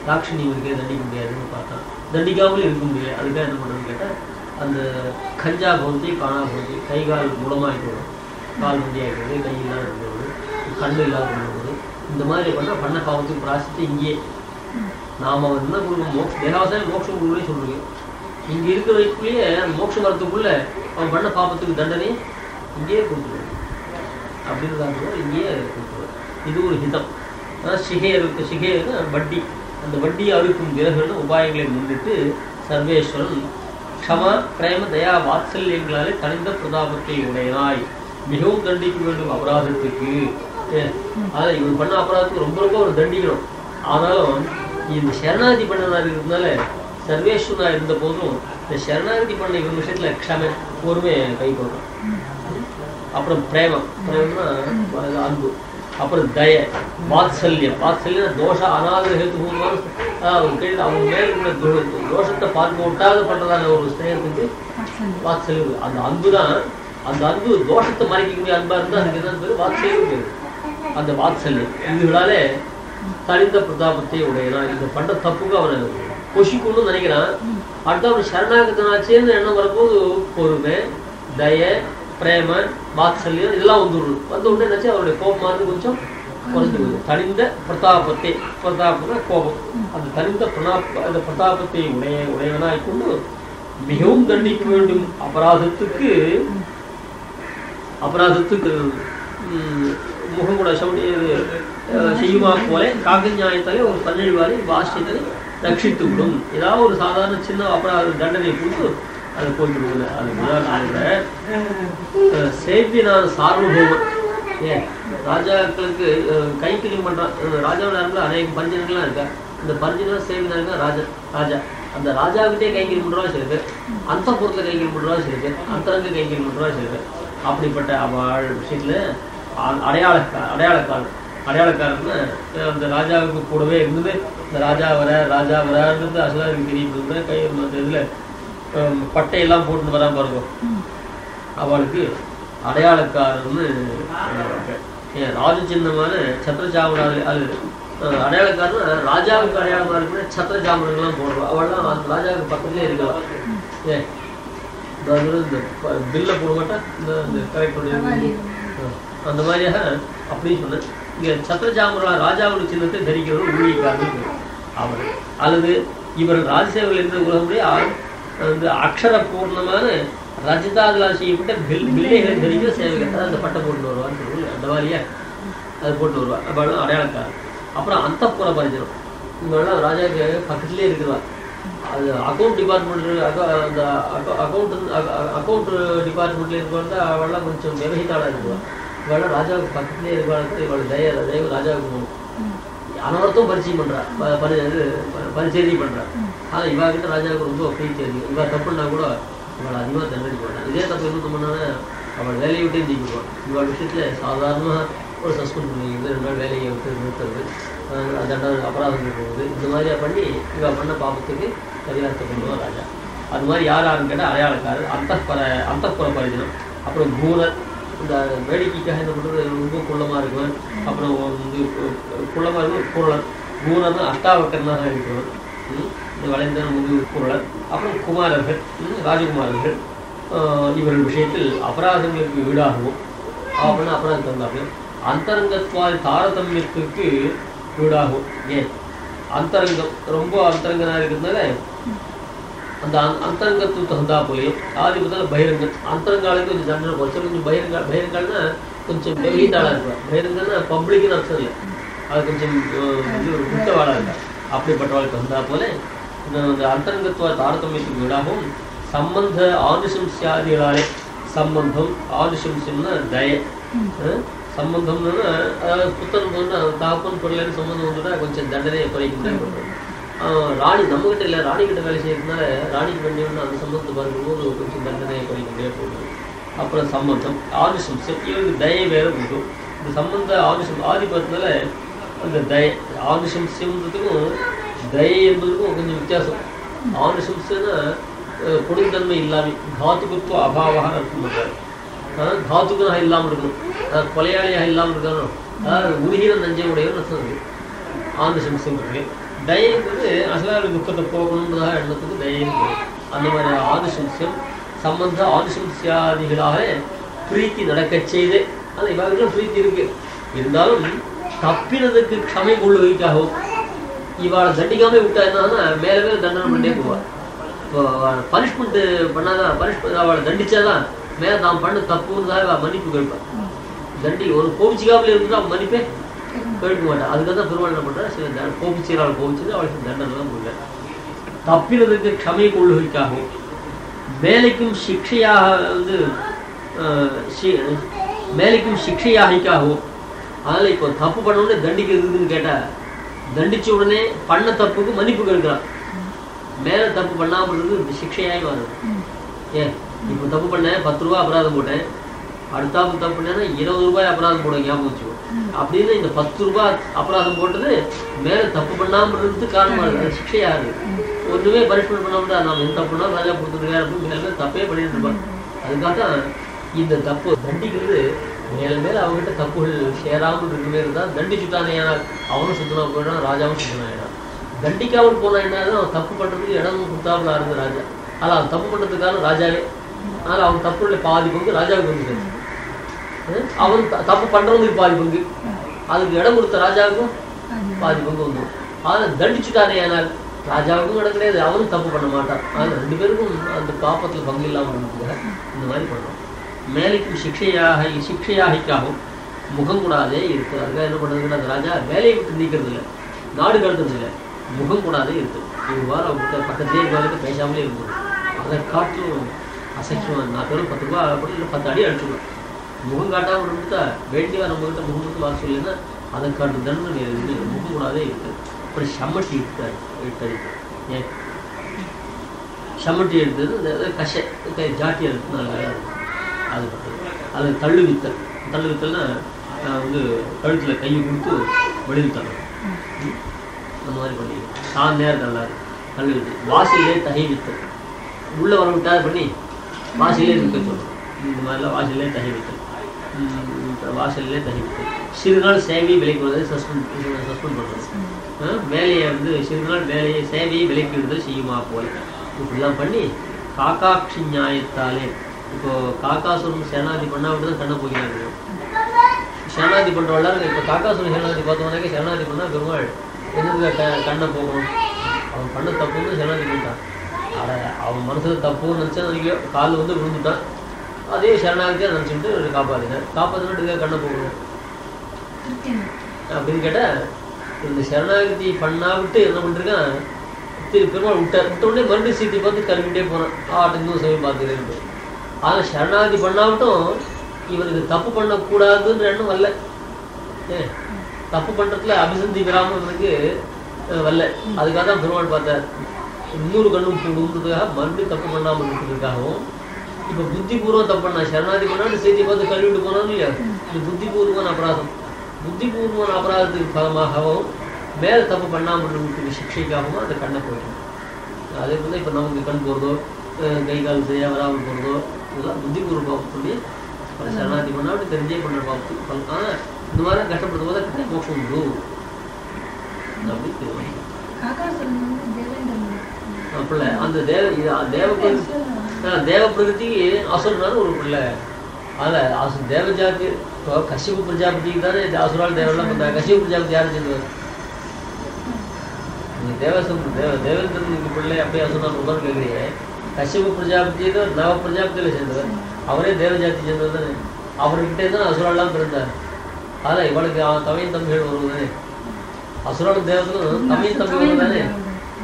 தாட்சிணி இவனுக்கே தண்டிக்க முடியாதுன்னு பார்த்தான். தண்டிக்காமலே இருக்க முடியல. அதுக்காக என்ன பண்ணுறதுன்னு கேட்டால் அந்த கஞ்சா பகுதி காணா பகுதி கை கால் மூலமாக போடும். கால் வண்டி ஆகிடுறது, கை இல்லாத இருந்தது, கண்ணு இல்லாத இருந்தது. இந்த மாதிரி பண்ண பாவத்துக்கு பிராசித்து இங்கேயே நாம் அவன் என்ன கொடுக்கணும், தேகாவசாயம் மோட்சம் கொடுக்கணும்னு சொல்கிறீங்க. இங்கே இருக்கிற வரைக்குள்ளேயே மோட்சம் வரத்துக்குள்ள அவன் பண்ண பாவத்துக்கு தண்டனை இங்கேயே கொடுத்துருவான். அப்படின்றதாக இங்கேயே கொடுத்துருவான். இது ஒரு ஹிதம். ஆனால் சிகையருக்கு வட்டி, அந்த வட்டியை அறுக்கும் விலகுன்னு உபாயங்களை முன்னிட்டு சர்வேஸ்வரன் க்ஷமா பிரேம தயா வாத்சல்யங்களாலே தனிந்த பிரதாபத்தை உடையனாய் மிகவும் தண்டிக்க வேண்டும் அபராதத்துக்கு. அதான் இவன் பண்ண அபராதத்துக்கு ரொம்ப ரொம்ப ஒரு தண்டிக்கணும். ஆனாலும் இந்த சரணாகதி பண்ணனா இருக்கிறதுனால சர்வேஸ்வரனா இருந்த போதும் இந்த சரணாகதி பண்ண இவன் விஷயத்துல க்ஷம பொறுமை கை கொள்றான். அப்புறம் பிரேமம், பிரேமம்னா அன்பு. அப்புறம் தய, வாத்சல்யம், வாத்சல்யம் தோஷ அநாதர ஹேத்துபூர்வமான அவங்க மேல இருக்கிற தோஷத்தை பார்க்க விட்டாத பண்றதான ஒரு ஸ்நேகத்துக்கு வாத்சல்யம். அந்த அன்பு தான் அந்த அன்பு தோஷத்தை மறைக்கக்கூடிய அன்பா இருந்தா அதுக்கு என்ன பேரு? வாத்சல்யம் பேரு. அந்த வாத்சல்யம் இதுகளாலே தனிந்த பிரதாபத்தை உடையதான். இந்த பண்ற தப்புக்கு அவனை பொசிக்கணும்னு நினைக்கிறான். அடுத்த அவன் சரணாகத்தனாச்சேன்னு எண்ணம் வரும்போது பொறுமை, தய, பிரேம, வாத்சல்யம் இதெல்லாம் வந்துடணும். வந்த உடனே நினைச்சு அவருடைய கோபமானது கொஞ்சம் குறைஞ்சிடுது. தனிந்த பிரதாபத்தை, பிரதாபம்னா கோபம், அந்த தனிந்த அந்த பிரதாபத்தை உடையவனாய் கொண்டு மிகவும் தண்டிக்க வேண்டும். அபராதத்துக்கு முகங்குட செய்யுமா போல காக்க நியாயத்தாலே ஒரு பன்னெழுவாரி பாஷ்யத்தை ரட்சித்து விடும். ஏதாவது ஒரு சாதாரண சின்ன அபராத தண்டனை கொடுத்து அதை போயிட்டு விடுங்க. அது உதாரணம் சேவியனான சார்வபௌமன். ஏன் ராஜாக்களுக்கு கைங்கரியம் பண்றான். ராஜாவோட நேரத்தில் அநேக பரிஜனங்கள்லாம் இருக்கா. இந்த பரிஜனம் சேவினா இருக்கா ராஜா. அந்த ராஜாக்கிட்டே கைங்கரியம் பண்றவா சில பேர், அந்த பொருட்களை கைங்கரியம் பண்றவா சில பேர், அந்தரங்க கைங்கரியம் பண்றவா சில பேர். அப்படிப்பட்ட அவள் விஷயத்துல அடையாளக்காரன்னு அந்த ராஜாவுக்கு கூடவே இருந்தது. இந்த ராஜா வரான்றது அசலாருக்கு தெரியும். கை அந்த இதுல பட்டையெல்லாம் போட்டுன்னு வராம பாருங்க, அவளுக்கு அடையாளக்காரன்னு. ஏன் ராஜ சின்னமான சத்திரச்சாமராது அது அடையாளக்காரன்னா ராஜாவுக்கு அடையாளமா இருக்குன்னா சத்திரச்சாமரங்கள்லாம் போடுறோம். அவள்லாம் அந்த ராஜாவுக்கு பக்கத்துலேயே இருக்கலாம். ஏன் இந்த பில்ல போட மாட்டா இந்த கரெக்டுடைய அந்த மாதிரியாக அப்படின்னு சொன்ன. இங்க சத்திரச்சாமரா ராஜாவுடைய சின்னத்தை தரிக்கிறவர்கள் ஊழியக்காரர்கள் அவர். அல்லது இவர் ராஜசேவையில் இருந்த உலகமுடைய அந்த அக்ஷர பூர்ணமான ரஜிதாகளால் செய்யப்பட்ட பில்லைகளை தரிக்கிற சேவைகள் அந்த பட்டை போட்டு வருவான்னு சொல்லுவாங்க. அந்த மாதிரியா அது போட்டு வருவா. அப்பெல்லாம் அடையாளக்காரர். அப்புறம் அந்தப்புற பரிஜனம் இவங்கெல்லாம் ராஜாவுக்கு பக்கத்துலேயே இருக்கிறார். அது அக்கௌண்ட் டிபார்ட்மெண்ட் அந்த அக்கௌண்ட் டிபார்ட்மெண்ட்ல இருக்கிறவங்க அவெல்லாம் கொஞ்சம் விவகித்தாளாக இருக்குவாள். இவெல்லாம் ராஜாவுக்கு பக்கத்துலேயே இருக்கிறாங்க. இவள் தயவு ராஜாவுக்கு போகணும். அனவரத்தும் பரிச்சயம் பண்றா, பரிச்சேரி பண்றா. ஆனா இவா கிட்ட ராஜாவுக்கு ரொம்ப பிரீத்தி இருக்கு. இவா தப்புன்னா கூட இவளை அதிகமாக தண்டனை போடுறான். இதே தப்பு என்ன பண்ணானே அவள் வேலையை விட்டே நீக்கிடுவான். இவள் விஷயத்துல சாதாரணமாக ஒரு சஸ்பெண்ட் பண்ணிக்கிறது, 2 நாள் வேலையை விட்டு நிறுத்துறது, தண்டனை அபராதம் போகுது. இந்த மாதிரியா பண்ணி இவ பண்ண பாபத்துக்கு பரிகாரத்தை பண்ணுவான் ராஜா. அது மாதிரி யாருன்னு கேட்டால் அடையாளக்காரர், அந்தப்புற பரிஜனம். அப்புறம் கூரர், இந்த வேடிக்கைக்காக என்ன பண்ணுறது ரொம்ப குள்ளமா இருக்குவன். அப்புறம் வந்து குள்ளமா இருக்கும் குரலன். கூரர்னா அஷ்டாவக்கரனாக இருக்கிறவன், வளைந்த முது குரலன். அப்புறம் குமாரர்கள், ராஜகுமாரர்கள். இவர்கள் விஷயத்தில் அபராதங்களுக்கு ஈடாகவும் அப்படின்னா அபராதம் தந்தார்கள். அந்தரங்கத்வால் தாரதமியத்திற்கு வீடாகும். ஏன் அந்தரங்கம் ரொம்ப அந்தரங்கனா இருக்கிறதுனால அந்த அந்தரங்கத்துக்கு தகுந்தா போலையும் ஆதிபத்தால பகிரங்கம். அந்தரங்காலுக்கு கொஞ்சம் தண்டனை போச்சு. கொஞ்சம் பகிரங்கால்னா கொஞ்சம் வெளியீட்டாளா இருப்பார். பகிரங்கன்னா பப்ளிக்னு அர்த்தம் இல்லை, அது கொஞ்சம் ஒரு குட்டவாளா இருக்கா. அப்படிப்பட்டவாளுக்கு தகுந்தா போல இந்த அந்தரங்கத்துவ தாரதமியத்துக்கு வீடாகவும் சம்பந்த ஆனுசம்சியாதிகளாலே. சம்பந்தம் ஆனுசம்சியம்னா தய. சம்பந்தம்னா அதாவது புத்தன் போன்ற தாப்பன் பொருளான சம்பந்தம் வந்துட்டா கொஞ்சம் தண்டனையை குறைக்க முடியாது. ராணி நம்மகிட்ட இல்லை, ராணிகிட்ட வேலை செய்யறதுனால ராணிக்கு வேண்டியவன்னா அந்த சம்பந்தத்தை பார்க்கும்போது கொஞ்சம் தண்டனையை குறைக்க முடியாது போகுது. அப்புறம் சம்பந்தம் ஆனுசம்சம், இவருக்கு தயை வேற இருக்கும். இந்த சம்பந்த ஆதிபத்தினால அந்த தய ஆனுசம்சம்ன்றதுக்கும் தயை என்பதுக்கும் கொஞ்சம் வித்தியாசம். ஆனுசம்சம்னா கொடுத்தன்மை இல்லாமல் தாத்துக்குத்துவ அபாவாக இருக்கும். தாத்துக்கனாக இல்லாமல் இருக்கணும், கொலையாளியாக இல்லாமல் இருக்கணும், அதாவது உருகிற நஞ்சை உடையவன் அர்த்தம் இருக்கு ஆனுசம்சம் இருக்கு. தயங்கிறது அசலாறு துக்கத்தை போகணுன்றதாக எண்ணத்துக்கு தயம். அந்த மாதிரி ஆனுசம்சம் சம்பந்த ஆனுசம்சியாதிகளாக பிரீத்தி நடக்க செய்து அந்த இவர்களும் பிரீத்தி இருக்கு. இருந்தாலும் தப்பினதுக்கு க்ஷமை கொள்ளுவதற்காகவும் இவாளை தண்டிக்காம விட்டா என்னன்னா மேல மேல தண்டனை பண்ணிட்டே போவாள். பனிஷ்மெண்ட் பண்ணாதான், பனிஷ்மெண்ட் அவளை தண்டிச்சாதான் மேல தான் பண்ண தப்புன்றதாக மன்னிப்பு கேட்பான். ஒரு கோபிச்சிக்காமலே இருந்துட்டு அவன் மன்னிப்பே கேட்க மாட்டான். அதுக்காக தான் பெருமாள் என்ன பண்றா, சில கோபிச்சீரால் கோபிச்சது அவளுக்கு தண்டனை தான் முடியல. தப்பினதுக்கு க்ஷமை கொள்ளுகைக்காகவும் மேலைக்கும் சிக்ஷையாக வந்து மேலைக்கும் சிக்ஷையாகிக்காகவும். அதனால இப்போ தப்பு பண்ண உடனே தண்டிக்கிறதுக்குன்னு கேட்டா தண்டிச்ச உடனே பண்ண தப்புக்கு மன்னிப்பு கேட்கிறான். மேல தப்பு பண்ணாம இருக்கு சிக்ஷையாகி வருது. ஏன் இப்போ தப்பு பண்ணேன் 10 ரூபாய் அபராதம் போட்டேன், அடுத்தாப்பு தப்பு பண்ணேன்னா 20 ரூபாய் அபராதம் போட ஞாபகம் வச்சுக்கோ அப்படின்னு இந்த 10 ரூபாய் அபராதம் போட்டது மேல தப்பு பண்ணாம இருக்கிறதுக்கு காரணமா இருக்கு, சிக்ஷையா இருக்கு. ஒன்றுமே பனிஷ்மெண்ட் பண்ணாம நம்ம எந்த தப்பு பண்ணாலும் ராஜா கொடுத்துருக்காரு அப்படின்னு மேல தப்பே பண்ணிட்டு இருப்பாங்க. அதுக்காக தான் இந்த தப்பு தண்டிக்கிறது மேல மேல அவங்ககிட்ட தப்புகள் சேராமல் இருக்குமே இருந்தால் தண்டிச்சுட்டானே, ஆனால் அவனும் சுத்தனா போயிடான், ராஜாவும் சுத்தனாயிடான். தண்டிக்காமல் போனா என்ன, அவன் தப்பு பண்றதுக்கு இடமும் கொடுத்தாப்புல இருந்த ராஜா. ஆனால் அவன் தப்பு பண்றதுக்கான ராஜாவே, ஆனால் அவன் தப்புள்ள பாதி பங்கு ராஜாவுக்கு வந்து, அவன் தப்பு பண்றவங்களுக்கு பாதி பங்கு, அதுக்கு இடம் கொடுத்த ராஜாவுக்கும் பாதி பங்கு வந்துடும். அதனால தண்டிச்சுட்டானே, ஆனால் ராஜாவுக்கும் இடம் கிடையாது, அவனும் தப்பு பண்ண மாட்டான். அதனால 2 பேருக்கும் அந்த பாப்பத்தில் பங்கு இல்லாமல் இருந்ததுக்காக இந்த மாதிரி பண்ணுறோம். மேலைக்கும் சிக்ஷையாகிக்காகவும் முகம் கூடாதே இருக்கு. அதுக்காக என்ன பண்ணுறதுன்னா, அந்த ராஜா வேலையை விட்டு நீக்கிறது இல்லை, நாடு கடத்துறது இல்லை, முகம் கூடாதே இருக்குது. ஒரு வாரம் அவங்க பக்கத்துலேயே வேலைக்கு பேசாமலே இருந்தது. அதை காட்டும் அசைக்குவான். நான் பேரும் 10 ரூபா அப்படி இல்லை 10 அடி அடிச்சுடுவேன். முகம் காட்டாமல் இருந்துட்டா வேண்டியவா நம்மகிட்ட முகம் கொடுத்து வர சொல்லினா அதை காட்டு தண்டனை முகம் கூடாதே இருக்குது. அப்புறம் சம்மட்டி எடுத்தாரு. ஏன் சம்மட்டி எடுத்தது கஷை ஜாட்டி எடுத்து அது பண்ணுறது. அது தள்ளுவித்தல்னா வந்து கழுத்தில் கையை கொடுத்து வெளியில் தரணும். அந்த மாதிரி பண்ணி தான் நேரம் தள்ளாரு. தள்ளுவித்து வாசலே தகைவித்தல், உள்ளே வர விட்டாது பண்ணி வாசலே இருக்க சொல்லணும். இந்த மாதிரிலாம் வாசலே தகைவித்தல், வாசல்லே தகைவித்தல். சிறுநாள் சேவையை விலைக்கு விடுவதை சஸ்பெண்ட் பண்ணுறது. வேலையை வந்து சிறுநாள் வேலையை சேவையை விலைக்கு விடுதல் செய்யுமா போல இப்படிலாம் பண்ணி காக்காட்சி நியாயத்தாலே. இப்போ காக்காசுரன் சேனாதி பண்ணா விட்டு தான் கண்ணை போகிறாங்க. சேனாதி பண்ணுறவள்ளாரு இப்போ காக்காசுரன் சேனாதி பார்த்தோம்னாக்கே சேனாதி பண்ணால் பெருமாள் என்னது கண்ணை போகணும், அவன் பண்ண தப்புன்னு சேனாதி பண்ணிட்டான். அவன் மனசில் தப்புன்னு நினச்சா நினைக்கோ காலில் வந்து விழுந்துட்டான். அதே சரணாகதியாக நினச்சிட்டு காப்பாற்றினா கண்ணை போகணும் அப்படின்னு கேட்டால், இந்த சரணாகதி பண்ணாவிட்டு என்ன பண்ணிருக்கான், பெருமாள் விட்டோடனே மறுபடியும் சீட்டி பார்த்து கருவிட்டே போனான். இன்னும் சமயம் பார்த்துக்கிறேன். ஆனால் சரணாகதி பண்ணாவிட்டும் இவனுக்கு தப்பு பண்ணக்கூடாதுன்ற எண்ணம் வரல. தப்பு பண்ணுறதுல அபிசந்தி விராமம் இவனுக்கு வரல. அதுக்காக தான் பெருமாள் பார்த்தார். 200 கண்ணும் போடுன்றதுக்காக மறுபடியும் தப்பு பண்ணாமல் இருக்கிறதுக்காகவும். இப்போ புத்திபூர்வம் தப்பு பண்ணா, சரணாகதி பண்ணான்னு செய்தி பார்த்து கழுவிட்டு போனாலும் இல்லையா, இது புத்திபூர்வமான அபராதம். புத்திபூர்வமான அபராதத்துக்கு பலமாகவும் மேலே தப்பு பண்ணாமல் இருக்கிற சிக்ஷைக்காகவும் அந்த கண்ணை போயிடும். அதே போல இப்போ நமக்கு கண் போகிறதோ கை கால் சரியாக வராமல் போகிறதோ இதெல்லாம் புத்திபூர்வ பாவத்துடைய சரணாகதி பண்ணா அப்படி தெரிஞ்சே பண்ணுற பாவத்துக்கு. ஆனால் இந்த மாதிரி கஷ்டப்படுத்தும் போது கட்டாய மோட்சம் உண்டு அப்படி தெரியும். அப்படில அந்த தேவ பிரகதிக்கு அசுரனாலும் ஒரு பிள்ளை. அதில் தேவஜாதி இப்போ கஷ்யப பிரஜாபதிக்கு தானே அசுரால் தேவெல்லாம் பண்ணாங்க. கஷ்யப பிரஜாபதி யாரும் சேர்ந்தவர்? தேவேந்திரனுக்கு பிள்ளை அப்படியே அசுரனா உட்கார்ந்து கேட்குறீங்க. கஷ்யப பிரஜாபதி தான் நவ பிரஜாபதியில் சேர்ந்தவர். அவரே தேவஜாதி சேர்ந்தவர் தானே. அவர்கிட்டே தான் அசுராலாம் பிறந்தார். அதில் இவளுக்கு தமையன் தம்பிகள் வருவதானே, அசுராலும் தேவத்துக்கும் தமையன் தம்பி வருவதானே.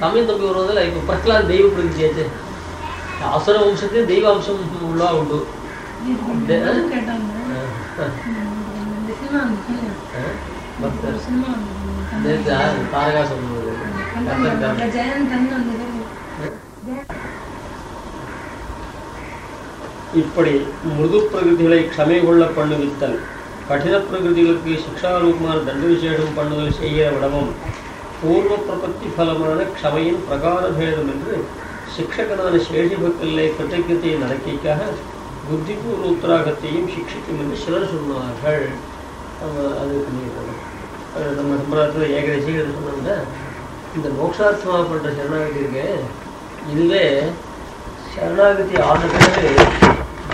தமையன் தம்பி வருவதில் இப்போ பிரகலாத் தெய்வ பிரகதியாச்சு. அசுர வம்சத்தையும் தெய்வ அம்சம் உள்ளா உண்டு. இப்படி மிருது பிரகிருதிகளை க்ஷமை கொள்ள பண்ணுவித்தல், கடின பிரகிருதிகளுக்கு சிக்ஷாரூபமான தண்ட விசேஷம் பண்ணுதல் செய்கிற விடமும் பூர்வ பிரபத்தி பலமான க்ஷமையின் பிரகார பேதம் என்று சிக்ஷகனான சேஷிபக்கல்லை கிருத்தஜத்தை நடக்கைக்காக புத்திபூர்வ உத்தராகத்தையும் சிக்ஷிக்கும் என்று சிலர் சொன்னார்கள். அது பண்ணியிருக்கோம். நம்ம சம்பிரதாயத்தில் ஏகதேசிகள் சொன்னாங்க. இந்த மோக்ஷார்த்தமாக பண்ணுற சரணாகதி இருக்கு, இதுவே சரணாகதி ஆனது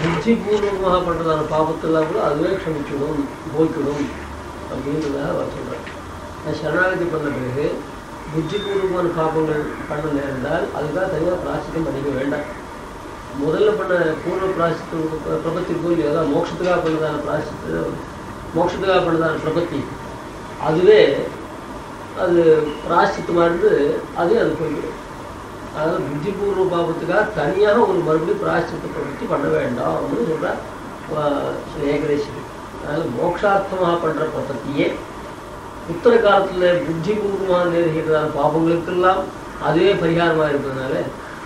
புத்திபூர்வமாக பண்ணுறதான பாபத்தெல்லாம் கூட அதுவே க்ஷமிச்சிடும், போய்க்கிடும் அப்படின்றதாக அவர் சொல்கிறார். சரணாகதி பண்ண பிறகு புத்திபூர்வமான பாபங்கள் பண்ண நேர்ந்தால் அதுக்காக தனியாக பிராயச்சித்தம் பண்ணிக்க வேண்டாம். முதல்ல பண்ண பூர்வ பிராயச்சித்தம் பிரபத்தி கோயில் ஏதாவது மோட்சத்துக்காக பண்ணதான பிராயச்சித்தம், மோட்சத்துக்காக பண்ணதான பிரபத்தி அதுவே அது பிராயச்சித்தமாக இருந்து அதே அது போய்விடும். அதனால் புத்திபூர்வ பாபத்துக்காக தனியாக ஒரு மறுபடியும் பிராயச்சித்த பிரபத்தி பண்ண வேண்டாம் அப்படின்னு சொல்கிறார் ஏகதேசிகள். அதனால் மோட்சார்த்தமாக பண்ணுற பிரபத்தியே உத்தர காலத்தில் புத்திபூர்வமாக நேர்கிறதான பாபங்களுக்கெல்லாம் அதுவே பரிகாரமாக இருப்பதுனால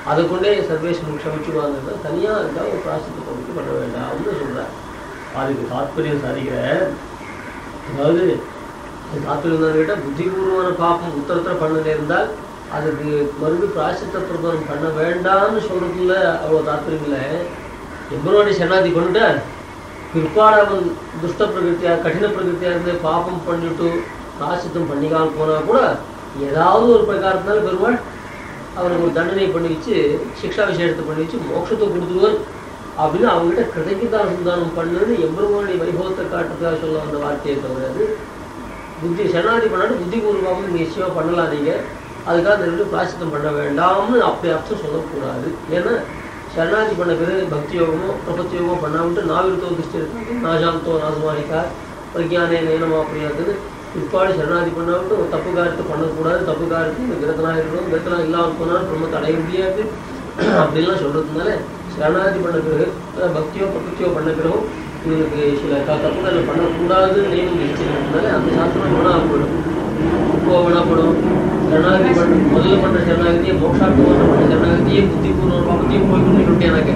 அதை கொண்டே சர்வேஸ்வரன் க்ஷமிச்சுடுவாங்க. தனியாக அதுக்காக ஒரு பிராயச்சித்த பிரபத்தி பண்ண வேண்டாம் அப்படின்னு சொல்கிறார். அதுக்கு தாத்பரியம் சாதிக்கிற, அதாவது தாத்பரியம் தான் கேட்டால் புத்திபூர்வமான பாப்பம் உத்தரத்தில் பண்ண நேர்ந்தால் அதுக்கு மறுபடியும் பிராயச்சித்த பிரபலம் பண்ண வேண்டாம்னு சொல்றதுல அவ்வளோ தாத்பரியம் இல்லை. எம்பெருமானை சரணாகதி கொண்டுட்டா பிற்பாடு அவன் துஷ்ட பிரகிருத்தியா கடின பிரகிருத்தியா இருந்து பாப்பம் பண்ணிட்டு பிராயசித்தம் பண்ணிக்காமல் போனா கூட ஏதாவது ஒரு பிரகாரத்தினால பெருமாள் அவனுக்கு ஒரு தண்டனை பண்ணி வச்சு சிக்ஷா விசேஷத்தை பண்ணி வச்சு மோட்சத்தை கொடுத்துருவன் அப்படின்னு அவங்ககிட்ட கிடைக்குதான் சந்தானம் பண்ணுன்னு எம்பெருமானுடைய வைபவத்தை காட்டுறதுக்காக சொல்ல வந்த வார்த்தையை தவிர புத்தி சரணாதி பண்ணாலும் புத்திபூர்வமாக நிச்சயமா பண்ணலாம் நீங்க, அதுக்காக இந்த பிராயசித்தம் பண்ண வேண்டாம்னு அப்படி அர்த்தம் சொல்லக்கூடாது. ஏன்னா சரணாதி பண்ண பிறகு பக்தி யோகமோ பிரபத்தி யோகமோ பண்ணாமட்டு நாவிருத்தோ திருஷ்டி இருக்கு, நாசாந்தோ நாசமானிக்கா பிரஜானே நேனமா அப்படிங்கிறது பிற்பாடு சரணாதி பண்ணாமட்டு ஒரு தப்பு காரியத்தை பண்ணக்கூடாது, தப்பு காரியத்துக்கு கிரத்தனாக இருக்கணும், கிரத்தனா இல்லாமல் போனாலும் பிரம்மத்தை அடைய முடியாது அப்படின்லாம் சொல்றதுனால சரணாதி பண்ண பிறகு பக்தியோ பிரபத்தியோ பண்ண பிறகும் இவனுக்கு சில தப்புகளை பண்ணக்கூடாது நியமம் நினைச்சிருக்கிறதுனால அந்த சாஸ்திரம் வீணாகப்படும். இப்போ வீணாப்படும் சரணாகதி முதல்ல பண்ற சரணாகதியை மோட்சார்த்தமான பண்ண சரணாகதியை புத்திபூர்வ பாபத்தையும் போய்க்கணும்னு சொல்லிட்டு எனக்கு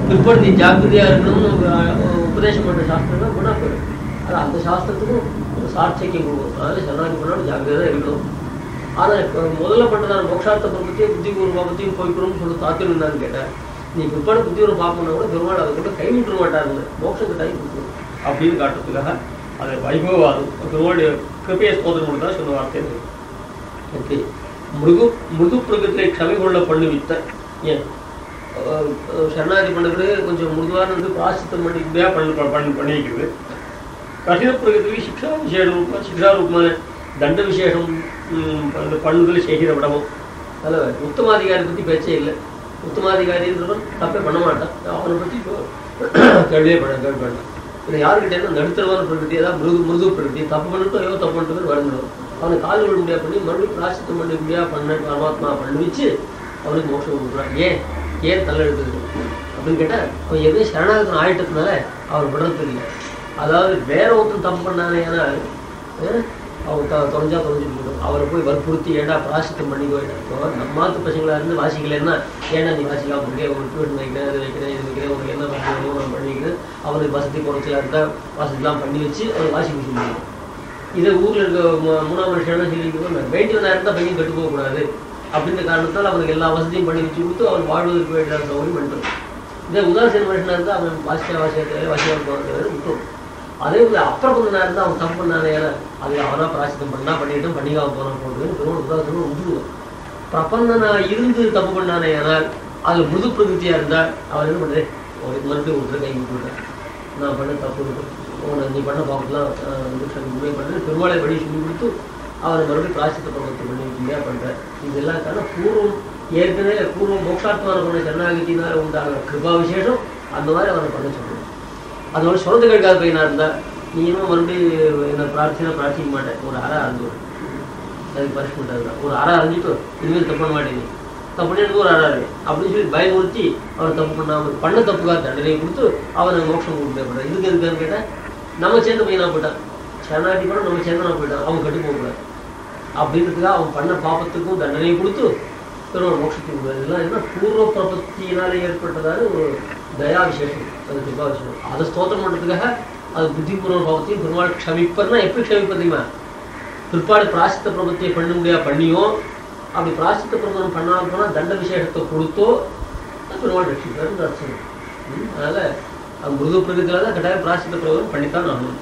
பிற்பாடு நீ ஜாக்கிரதையா இருக்கணும்னு உபதேசம் பண்ற சாஸ்திரம் தான் வீணாப்படும். ஆனால் அந்த சாஸ்திரத்துக்கும் ஒரு சாட்சியம் கொடுக்கும். அதனால சரணாகதி பண்ணாலும் ஜாக்கிரதையா தான் இருக்கணும். ஆனால் முதல்ல பண்றதான மோட்சார்த்த பிரபத்தியை புத்திபூர்வ பாபத்தையும் போய்க்கணும்னு சொல்லி தாக்கணும் என்னன்னு கேட்டேன். நீ பிற்பாடு புத்திபூர்வ பாப்பம்னா கூட பெருமாள் அதை கூட கை விட்டுற மாட்டாருங்க, மோட்சத்துக்கு கை விட்டுரும் அப்படின்னு காட்டுறதுக்காக அதை வைபவாதம் பெருமாளுடைய கிருப்பையை ஸ்தோத்திரம் கொடுத்தா சொன்ன வார்த்தை. ஓகே, மிருது பிரகத்திலே க்ஷமை கொள்ள பண்ணி வித்த ஏன் சரணாதி பண்ணுறது கொஞ்சம் மிருதுவான பிராயசித்தம் பண்ணிக்கிட்டே பண்ணி வைக்கிறது. கடின பிரகத்திலேயே சிக்ஷா விசேஷம் சிக்ஷா ரூபமான தண்ட விசேஷம் பண்ணுதல் செய்கிற விடமும் அதில் உத்தமாதிகாரி பற்றி பேச்சே இல்லை. உத்தமாதிகாரின்றவன் தப்பே பண்ண மாட்டான், அவனை பற்றி கேள்வியே கேள்விப்படலாம். இதை யாருக்கிட்டேன்னா நடுத்தரவான பிரகிருதி, ஏதாவது மிருது பிரகிருதி தப்பு பண்ணிட்டு ஐயோ தப்பு பண்ணிட்டு வருந்துடும். அவனை கால் விட முடியாது பண்ணி மறுபடியும் பிராயசித்தம் பண்ணி முடியாது பண்ண பரமாத்மா பண்ணி வச்சு அவனுக்கு மோட்சம் கொடுக்குறான். ஏன் தலை எடுத்துருக்கு அப்படின்னு கேட்டால் அவன் எதுவும் சரணாகத்தன் ஆயிட்டதுனால அவன் விடுறது இல்லை. அதாவது வேற ஒருத்தன் தப்பு பண்ணானே ஏன்னால் அவன் தொலைஞ்சா தொலைஞ்சு போயிடும். அவரை போய் வற்புறுத்தி ஏண்டா பிராயசித்தம் பண்ணி போயிட்டான். நம்ம மாத்து பசங்களாக இருந்து வாசிக்கலைன்னா ஏன்னா நீ வாசிக்கலாம் முடியாது, உங்களுக்கு வீட்டு வைக்கிறேன் இது வைக்கிறேன் இது வைக்கிறேன் உங்களுக்கு என்ன பண்ணி வைக்கிறேன் அவனுக்கு வசதி குறைச்சலாக இருந்தா வசதிலாம் பண்ணி வச்சு அவனுக்கு வாசிக்க சொல்லிடுவோம். இதை ஊரில் இருக்க 3ஆம் வருஷம் சொல்லிக்கணும் வேண்டியவனாக இருந்தால் பையன் கெட்டு போகக்கூடாது அப்படின்ற காரணத்தால் அவனுக்கு எல்லா வசதியும் பண்ணி வச்சு கொடுத்து அவன் வாழ்வதற்கு வேண்டிய சௌகரியம் பண்ணிட்டு இதே உதாசீன மனுஷனாக இருந்தால் அவன் வாசியாக போகிறது விட்டுரும். அதே போல அப்புறம் கொஞ்ச இருந்தால் அவன் தப்பு பண்ணானே அது அவனா பிராயசித்தம் பண்ணா பண்ணிட்டும் பண்ணிக்காம போனான் போடுறதுன்னு பெருமாள் உதாசனம் விட்டுருவான். பிரபந்தனா இருந்து தப்பு பண்ணானே ஆனால் அது மிருது பிரகிருத்தியாக இருந்தால் அவன் என்ன பண்ணுறேன் உனக்கு மறுபடியும் ஒருத்தர் கை விட்டுருக்கேன், நான் பண்ண தப்பு இருக்கும் நீ பண்ண பாவத்தெலாம் உண்மை பண்ண பெருமாளை வழி சொல்லி கொடுத்து அவனை மறுபடியும் பிராயசித்த பிரபத்தை பண்ணி வைக்கியா பண்ணுறேன். இதெல்லாம் காரணம் பூர்வம் ஏற்கனவே பூர்வம் மோட்சாத்மான பண்ண சரணாகத்தினால உண்டான கிருபா விசேஷம் அந்த மாதிரி அவனை பண்ண சொல்லணும். அது மாதிரி சொல்றது கேட்காத பையனா இருந்தா நீ இன்னும் மறுபடியும் என்ன பிரார்த்திக்க மாட்டேன், ஒரு அறை அறிஞ்சுடும் அதுக்கு பனிஷ்மெண்ட் அதுதான். ஒரு அறை அறிஞ்சிட்டு இனிமேல் தப்பு பண்ண மாட்டேங்க தப்பு பண்ணிட்டு ஒரு அறை இருக்கு அப்படின்னு சொல்லி பயமுறுத்தி அவனை தப்பு பண்ணாமல் பண்ண தப்புக்காக தண்டனை கொடுத்து அவனை மோட்சம் கொடுக்க இதுக்கு எதுக்கான்னு கேட்டேன் நம்ம சேர்ந்து பையனா போயிட்டான் சரணாகி கூட நம்ம சேர்ந்து நான் போயிட்டான் அவன் கட்டு போகக்கூடாது அப்படின்றதுக்காக அவன் பண்ண பாப்பத்துக்கும் தண்டனை கொடுத்து பெருமாள் மோட்சத்துக்கு கொடுக்குறது. இதெல்லாம் என்ன பூர்வ பிரபத்தியினால ஏற்பட்டதான ஒரு தயா விசேஷம், அது கிருபா விசேஷம். அதை ஸ்தோத்திரம் பண்ணுறதுக்காக அது புத்திபூர்வ பாவத்தையும் பெருமாள் க்ஷமிப்பதுனா எப்படி க்ஷமிப்பது தெரியுமா? பிற்பாடு பிராயசித்த பிரபத்தியை பண்ண முடியா பண்ணியோ அப்படி பிராயசித்த பிரபந்தம் பண்ணாமல் போனால் தண்ட விசேஷத்தை கொடுத்தோ பெருமாள் ரட்சிப்பாருன்னு அர்த்தம். அதனால அது மிருது பிரகத்தில தான் கட்டாயம் பிராயசித்த பிரபந்தம் பண்ணித்தான் ஆகணும்.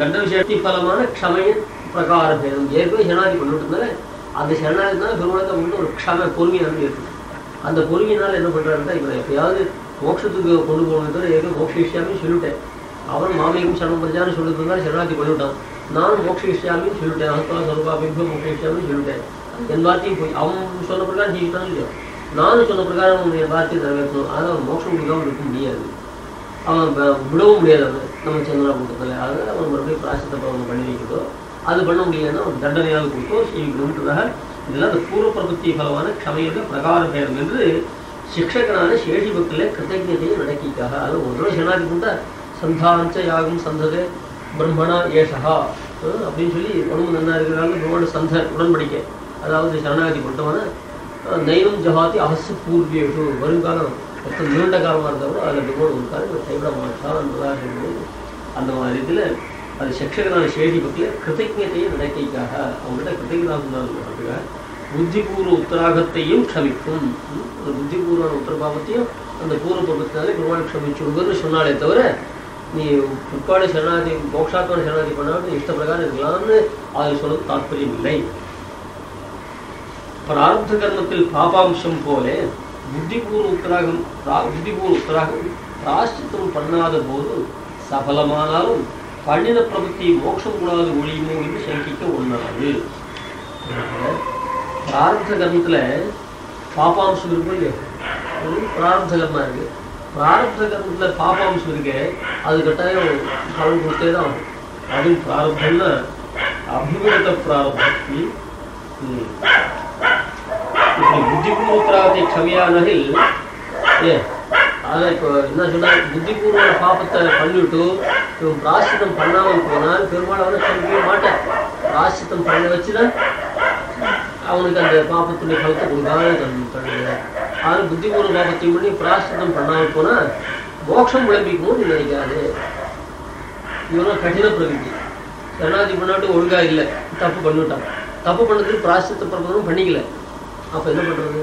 தண்ட விசேஷத்தி பலமான க்ஷமையின் பிரகார பேதம் ஏற்கனவே சரணாதி பண்ணிட்டு இருந்தால அந்த சரணாதினால பெருமாளுக்கு அவங்களுக்கு ஒரு க்ஷம பொறுமையானது ஏற்படும். அந்த பொறுமையினால் என்ன பண்ணுறாருன்னா இவன் எப்பயாவது மோட்சத்துக்கு கொண்டு போகணுன்னு ஏதோ மோட்ச விஷயமே சொல்லிவிட்டேன். அவன் மாமியும் சரணம் பிரஜான்னு சொல்லிட்டு இருந்தாலும் சரணாதி பண்ணிவிட்டான். நானும் மோட்ச விஷயமே சொல்லிவிட்டேன், அகத்தா சொருபாபிம்பம் மோட்ச விஷயமே சொல்லிவிட்டேன். என் வார்த்தையும் போய் அவன் சொன்ன பிரகாரம் செஞ்சுட்டான்னு இல்லையோ நானும் சொன்ன பிரகாரம் என் வார்த்தையை நிறைவேற்றணும். அதனால் அவன் மோட்சம் கொடுக்காமல் இருக்க முடியாது, அவன் விடவும் முடியாது. அவன் நம்ம சந்திரா கொடுத்ததில்ல, அதனால் அவன் மறுபடியும் பிராயசித்த பிரபந்தம் பண்ணி வைக்கிறதோ அது பண்ண முடியலன்னா அவன் தண்டனையாக கொடுத்தோ செய்யணுன்றதாக இதெல்லாம் அந்த பூர்வ பிரபத்தி பலமான க்ஷமையுடைய பிரகார பேரம் என்று சிக்ஷகனான சேஷி பக்தியில கிருத்தஜதையை நடக்கிக்காக. அது ஒரு தடவை சரணாதி கொண்டா சந்தாஞ்ச யாகம் சந்ததே பிரம்மணா ஏஷா அப்படின்னு சொல்லி உடம்பு நன்னா இருக்கிறாங்க பிரம்மண சந்த உடன்படிக்கை. அதாவது சரணாகதி கொண்டவன நைனம் ஜகாதி அகசு பூர்வியேஷு வருங்காலம் மொத்தம் நீண்ட காலமாக இருந்தாலும் அதில் பிரம்மணம் இருக்காரு கைவிட மாட்டான் என்பதாக அந்த மாதிரி இதில் அது சிக்ஷகனான சேஷி பக்தியில கிருத்தஜதையை நடக்கைக்காக அவங்ககிட்ட கிருத்தஜனாக புத்திபூர்வ உத்தராகத்தையும் க்ஷமிக்கும். புத்திபூர்வான உத்தரபாவத்தையும் அந்த பூர்வ பருவத்தினாலே பெருமாள் க்ஷமிச்சுடுன்னு சொன்னாலே தவிர நீ பிற்பாடு சரணாதி மோட்சாக்கான சரணாதி பண்ணாலும் இஷ்ட பிரகாரம் இருக்கலாம்னு அதில் சொல்ல தாற்பயம் இல்லை. பிராரப்த கர்மத்தில் பாபாம்சம் போல புத்திபூர்வ உத்தராகம் பிராயஷ்சித்தம் பண்ணாத போது சபலமானாலும் பண்ணின பிரபத்தி மோட்சம் கூடாது ஒழியுமோ என்று சங்கிக்க ஒண்ணாது. பிராரப்த கர்மத்துல பாபாம்சம் இருக்கும் இல்லையா, பிராரப்த கர்மா இருக்கு. பிராரப்த கர்மத்துல பாபாம்சம் இருக்கு, அது கட்டாயம் பலன் கொடுத்தே தான் ஆகும். அதுவும் பிராரப்தம்னா அபிமுகத்த பிராரப்தம். இப்படி புத்திபூர்வ உத்தராகத்தை க்ஷமியானதில் அதான் இப்போ என்ன சொன்னா, புத்திபூர்வ பாபத்தை பண்ணிவிட்டு இவன் பிராயஷ்சித்தம் பண்ணாமல் போனால் பெருமாள் அவனை க்ஷமிக்கவே மாட்டான். பிராயஷ்சித்தம் பண்ண வச்சுதான் அவனுக்கு அந்த பாபத்துடைய பலத்தை கொடுக்காத பண்ணுகிறார். ஆனால் புத்திபூர்வ பாபத்தையும் பண்ணி பிராயஷ்சித்தம் பண்ணாமல் போனா மோட்சம் விளம்பிக்குமோன்னு நீ நினைக்காது. இவனும் கடின பிரகிருதி, சரணாதி பண்ணாட்டு ஒழுங்கா இல்லை, தப்பு பண்ணிவிட்டான். தப்பு பண்ணதுக்கு பிராயஷ்சித்த பிரபந்தமும் பண்ணிக்கல. அப்போ என்ன பண்ணுறது?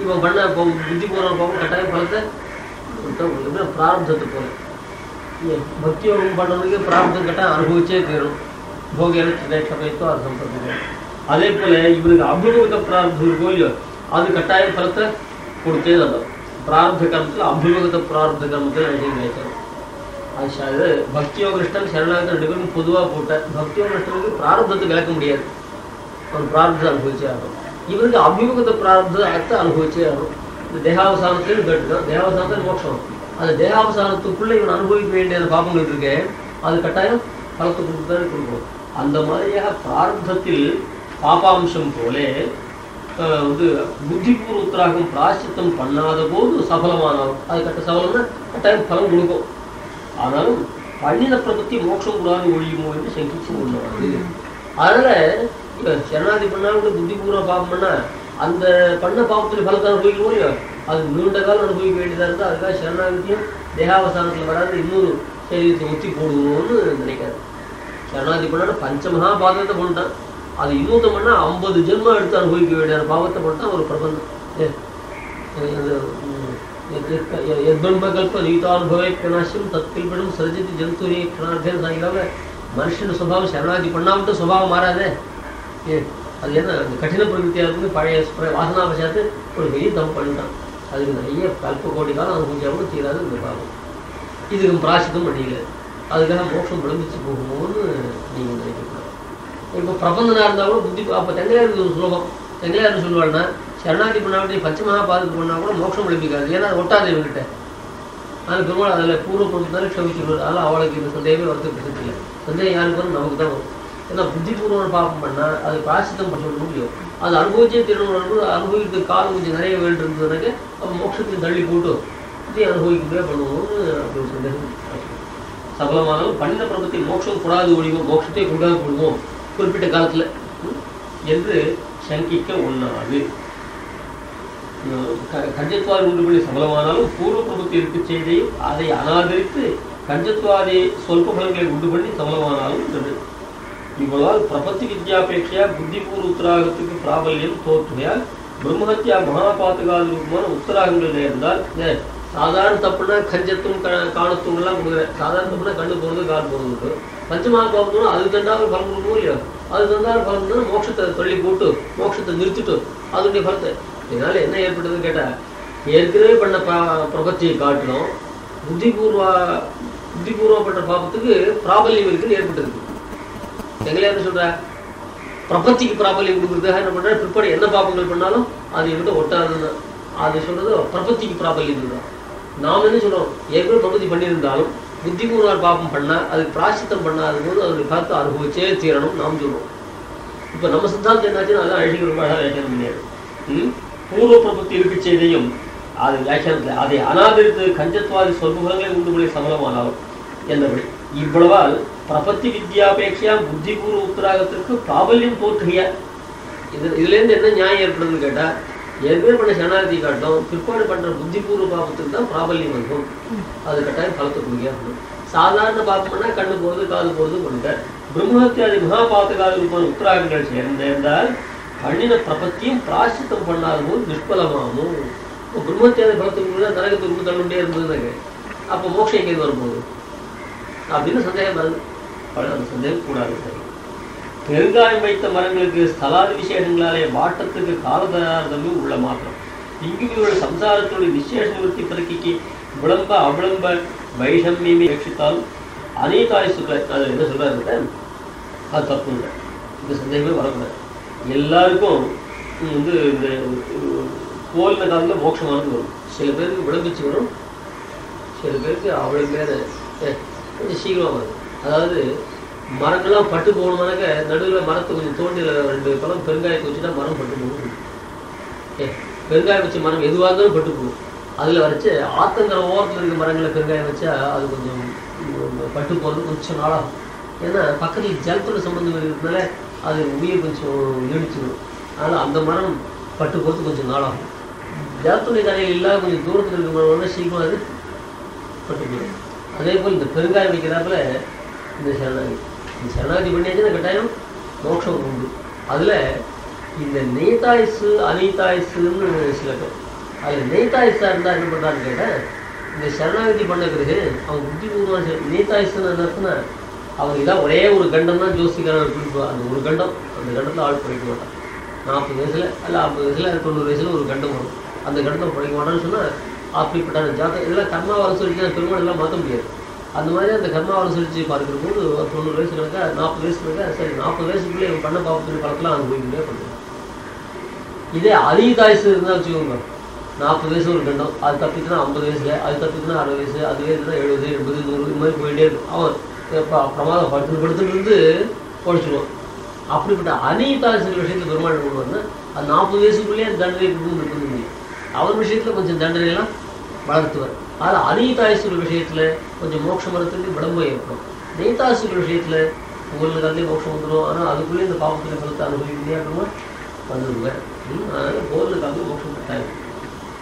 இவன் பண்ண புத்திபூர்வ பாபம் கட்டாயம் பலத்தை பிராரப்தத்தை போல. பக்தி யோகம் பண்ணுறதுக்கு பிராரப்தம் கட்டாயம் அனுபவிச்சே தீரும். போகியோ அது சம்பந்தம். அதே போல இவனுக்கு அபிமுகத்த பிராரப்தம் இருக்கோ இல்லையோ, அது கட்டாயம் பலத்தை கொடுத்தே தான். பிராரப்த கர்மத்தில் அபிமுகத்த பிராரப்த கர்மத்தில் விஷயம் கிடைக்கணும். அது பக்தி யோக நிஷ்டன் சரணாகத்தை ரெண்டு பேரும் பொதுவாக போட்டார். பக்தி யோக நிஷ்டனுக்கு பிராரப்தத்தை விளக்க முடியாது, அவன் பிராரப்தத்தை அனுபவிச்சே ஆகும். இவனுக்கு அபிமுகத்த பிராரப்தத்தை அனுபவிச்சே ஆகும். இந்த தேகாவசானத்திலையும் கேட்டுதான், தேகாவசானத்தில் மோட்சம். அந்த தேகாவசானத்துக்குள்ள இவன் அனுபவிக்க வேண்டிய பாபங்கள் இருக்கு, அது கட்டாயம் பலத்தை கொடுத்துதானே கொடுக்கும். அந்த மாதிரியாக பிராரப்தத்தில் பாபாம்சம் போல புத்திபூர்வ உத்தராகம் பிராயஷ்சித்தம் பண்ணாத போது சபலமானாலும் அது சபலம்னா கட்டாயம் பலம் கொடுக்கும். ஆனாலும் பண்ணின பிரபத்தி மோட்சம் கூடாது ஒழியுமோ என்று சங்கிச்சு கொண்டாது. அதனால சரணாதி பண்ணாலும் புத்திபூர்வ பாபம் பண்ணா அந்த பண்ண பாபத்துல பலத்தை அனுபவிக்கணும் இல்லையோ, அது நீண்ட காலம் அனுபவிக்க வேண்டியதா இருந்தால் அதுக்காக சரணாகத்தியும் தேகாவசானத்தில் வராது இன்னொரு சரீரத்தை ஒத்தி போடுவோம்னு நினைக்காது. சரணாதி பண்ணா பஞ்சமகா பாதத்தை பண்ணிட்டான், அது இன்னொருத்த பண்ணா 50 ஜென்மம் எடுத்து அனுபவிக்க வேண்டிய பாவத்தை பண்ணிட்டான் ஒரு பிரபந்தம். எத்பண்பகல்ப நீதானுபவே கணாசியம் தற்கில்படும் சர்ஜதி ஜந்துரே கணார்த்தேன்னு சாங்கிலாம மனுஷன் சுபாவம் சரணாதி பண்ணாமட்டு சுபாவம் மாறாதே. அது என்ன கঠিன பிரகிருத்தியாக இருந்து பழைய வாசனாபசாத்து ஒரு பெரிய தப்பு பண்ணிட்டான். அதுக்கு நிறைய கல்ப கோடி காலம் அனுபவிச்சாலும் தீராது இந்த பாவம். இதுக்கு பிராயஷ்சித்தம் பண்ணிக்கல, அதுக்காக மோட்சம் விளம்பிச்சு போகுமோன்னு நீங்க நினைக்கக்கூடாது. இப்போ பிரபந்தனா இருந்தாலும் புத்தி அப்போ தெங்கலையாருக்கு ஒரு சுலபம். தெங்கலையாரு சொல்லுவாள்னா சரணாதி பண்ணாட்டி பச்சமகா பாதத்துக்கு பண்ணா கூட மோட்சம் விளம்பிக்காது, ஏன்னா அது ஒட்டாது இவங்கிட்ட. ஆனால் பெருமாள் அதில் பூர்வ பொருத்தாலே க்ஷமிச்சுடுவார். அதனால் அவளுக்கு இந்த சந்தேகமே வரத்துக்கு இல்லை. சந்தேகம் யாருக்கு வரும்? நமக்கு தான் வரும். ஏன்னா புத்திபூர்வ பாபம் பண்ணால் அது பிராயஷ்சித்தம் பண்ண முடியும். அது அனுபவிச்சே திரும்ப அனுபவிக்கிறதுக்கு காலம் கொஞ்சம் நிறைய வேண்டு இருந்ததுனாக்க அப்போ மோட்சத்தையும் தள்ளி போட்டு இதை அனுபவிக்க முடியாது பண்ணுவோம்னு அப்படி ஒரு சந்தேகம். சபலமானாலும் பண்ணின பிரபத்தி மோட்சம் கூடாது ஒழிவோம், மோட்சத்தை கூடாது போடுவோம் குறிப்பிட்ட காலத்தில் என்று சங்கிக்க ஒண்ணாது. கஞ்சத்வாதி உண்டு பண்ணி சபலமானாலும் பூர்வ பிரபத்தி இருக்க செய்தியும் அதை அனாதரித்து கஞ்சத்வாதி சொல்ப பலன்களை உண்டு பண்ணி சபலமானாலும் இருந்தது. இவ்வளவால் பிரபத்தி வித்யாபேட்சையா புத்திபூர்வ உத்தராகத்துக்கு பிராபல்யம் தோற்றுகையால் பிரம்மஹத்யா மகாபாத்தகாதி ரூபமான உத்தராகங்கள் நேர்ந்தால் சாதாரண தப்புனா கஞ்சத்தும் காணத்தும் எல்லாம் கொடுக்குற. சாதாரண தப்புனா கண்ணு போகிறது கால் போகிறது. பஞ்சமாக பாவத்தோம்னா அது தந்தாலும் பலம் கொடுக்கணும் இல்லையா, அது தந்தாலும் பலம் கொடுத்தா மோட்சத்தை தள்ளி போட்டு மோட்சத்தை நிறுத்திட்டு அதனுடைய பலத்தை. இதனால என்ன ஏற்பட்டதுன்னு கேட்டால் ஏற்கனவே பண்ண பிரபத்தியை காட்டிலும் புத்திபூர்வப்பட்ட பாபத்துக்கு பிராபல்யம் இருக்குன்னு ஏற்பட்டிருக்கு. எங்களே என்ன சொல்ற, பிரபத்திக்கு பிராபல்யம் கொடுக்குறதுக்காக என்ன பண்ற, பிற்பாடு என்ன பாபங்கள் பண்ணாலும் அது என்கிட்ட ஒட்டாதுன்னு அது சொல்றது பிரபத்திக்கு பிராபல்யம் தான். நாம் என்ன சொல்றோம், ஏற்கனவே பிரபத்தி பண்ணியிருந்தாலும் புத்திபூர்வ பாபம் பண்ணா அதுக்கு பிராயஷ்சித்தம் பண்ணாத போது அதனுடைய பலத்தை அனுபவிச்சே தீரணும் நாம் சொல்றோம். இப்ப நம்ம சித்தாந்தம் என்னாச்சுன்னா அதான் அழகிய ரொம்ப அழகாக வியாக்கியானம் பண்ணியாது. பூர்வ பிரபத்தி இருக்க செய்தியும் அது வியாக்கியானத்தில் அதை அனாதரித்து கஞ்சத்வாதி சொல்புகளை உண்டு பண்ணி சமலமானாலும் என்னபடி இவ்வளவால் பிரபத்தி வித்யாபேட்சையா புத்திபூர்வ உத்தராகத்திற்கு பிராபல்யம் தோற்றுகையா. இதுல இருந்து என்ன நியாயம் ஏற்படுதுன்னு கேட்டா, ஏற்கனவே பண்ண சரணாகதி காட்டும் பிற்பாடு பண்ற புத்திபூர்வ பாபத்துக்கு தான் பிராபல்யம் இருக்கும். அது கட்டாயம் பலத்தை கொடுக்க. சாதாரண பாபம்னா கண்ணு போறது காது போறது பண்ணிட்ட. பிரம்மஹத்யாதி மகாபாத்தகாதி ரூபான உத்தராகங்கள் சேர்ந்தால் பண்ணின பிரபத்தியும் பிராயஷ்சித்தம் பண்ணாத போது நிஷ்பலமாகும். இப்போ பிரம்மத்தியாத பலத்துக்குள்ள நரகத்துக்கு தள்ளுண்டே இருந்ததுனாங்க அப்போ மோட்சம் எங்கேருந்து வரும்போது அப்படின்னு சந்தேகம் வருது. அந்த சந்தேகம் கூடாது. பெருங்காயம் வைத்த மரங்களுக்கு ஸ்தலாதி விசேஷங்களாலே வாட்டத்துக்கு காலதாரதமும் உள்ள மாற்றம். இங்கு இவர்கள் சம்சாரத்தோடு விசேஷ நிவர்த்தி பிறக்கிக்கு விளம்ப அவிளம்ப வைஷமியமே ரட்சித்தாலும் அநீதாயுசுக்களை அது என்ன சொல்றாரு, அது தப்பு இல்லை. இந்த சந்தேகமே வரக்கூடாது. எல்லாருக்கும் இந்த கோலின காலத்தில் மோட்சமானது வரும். சில பேருக்கு விளம்பிச்சு வரும், சில பேருக்கு அவ்வளவு பேர் கொஞ்சம் சீக்கிரமாக வரும். அதாவது மரங்கள்லாம் பட்டு போகணுமானாக்க நடுவில் மரத்தை கொஞ்சம் தோண்டி 2 பழம் பெருங்காயத்தை வச்சுட்டா மரம் பட்டு போகணும். பெருங்காயம் வச்ச மரம் எதுவாக இருந்தாலும் பட்டு போகும். அதில் வரைச்சு ஆத்தங்கிற ஓரத்தில் இருக்க மரங்களை பெருங்காயம் வச்சா அது கொஞ்சம் பட்டு போகிறது கொஞ்சம் நாளாகும். ஏன்னா பக்கத்தில் ஜலத்தோட சம்பந்தம் இருக்கிறதுனால அது உயிர் கொஞ்சம் இடிச்சிடும். அதனால் அந்த மரம் பட்டு போகிறது கொஞ்சம் நாளாகும். ஜலத்துடைய கரையில் இல்லாத கொஞ்சம் தூரத்தில் இருக்க மரம்னா சீக்கிரம் அது பட்டு போயிடும். அதே போல் இந்த பெருங்காயம் வைக்கிறாப்புல இந்த சரணாகதி பண்ணியாச்சுன்னா கட்டாயம் மோட்சம் உண்டு. அதில் இந்த நெய்தாயுசு அநீதாயுசுன்னு சில பேர், அதில் நெய்தாயுஸாக இருந்தால் என்ன பண்ணுறான்னு கேட்டேன், இந்த சரணாகதி பண்ண பிறகு அவங்க புத்திபூர்வமாக நெய்தாயுசுன்னு அர்த்தம்னா அவர் இதான் ஒரே ஒரு கண்டம் தான் ஜோசிக்காரன் குறிப்பார். அந்த ஒரு கண்டம், அந்த கண்டத்தில் ஆள் படைக்க மாட்டான். 40 வயசில் அல்ல 50 வயசில் 90 வயசில் ஒரு கண்டம் வரும். அந்த கண்டத்தை படைக்க மாட்டான்னு சொன்னால் அப்படிப்பட்ட ஜாதகம் இதெல்லாம் கர்மாவை அனுசரிச்சு பெருமாள் எல்லாம் மாற்ற முடியாது. அந்த மாதிரி அந்த கர்மாவை அனுசரித்து பார்க்குற போது 90 வயசு கணக்கா 40 வயசு கணக்கா சரி 40 வயசுக்குள்ளே இவன் பண்ண பாவத்தின் பழக்கலாம் அனுபவிக்கிட்டே பண்ணுறான். இதே அநீதாயுசு இருந்தால் வச்சுக்கோங்க, 40 வயசு ஒரு கண்டம், அது தப்பிச்சுன்னா 50 வயசுல, அது தப்பிச்சுன்னா 60 வயசு, அதுவே இருந்தால் 70, 80, 100 இது மாதிரி போயிட்டே இருக்கும். அவன் பிரமாதம் படுத்துலேருந்து படிச்சுடுவான். அப்படிப்பட்ட அநீதாயுசு விஷயத்தில் பெருமாள் கொண்டுவாருன்னா அது 40 வயசுக்குள்ளேயே அந்த தண்டனை கொடுத்து நிற்க முடியும். அவர் விஷயத்தில் கொஞ்சம் தண்டனையெல்லாம் வளர்த்துவார். அதில் அநீதாயுசுகள் விஷயத்தில் கொஞ்சம் மோட்சம் வரத்துக்கு விளம்பரம் ஏற்படும். நெய்தாயுசுகள் விஷயத்தில் உங்களுக்கு காலத்திலே மோட்சம் வந்துடும். ஆனால் அதுக்குள்ளே இந்த பாவத்தில் பலத்தை அனுபவிக்க முடியாதுமா வந்துடுவேன். அதனால் போரில் காலத்தில் மோட்சம் கட்டாயம்.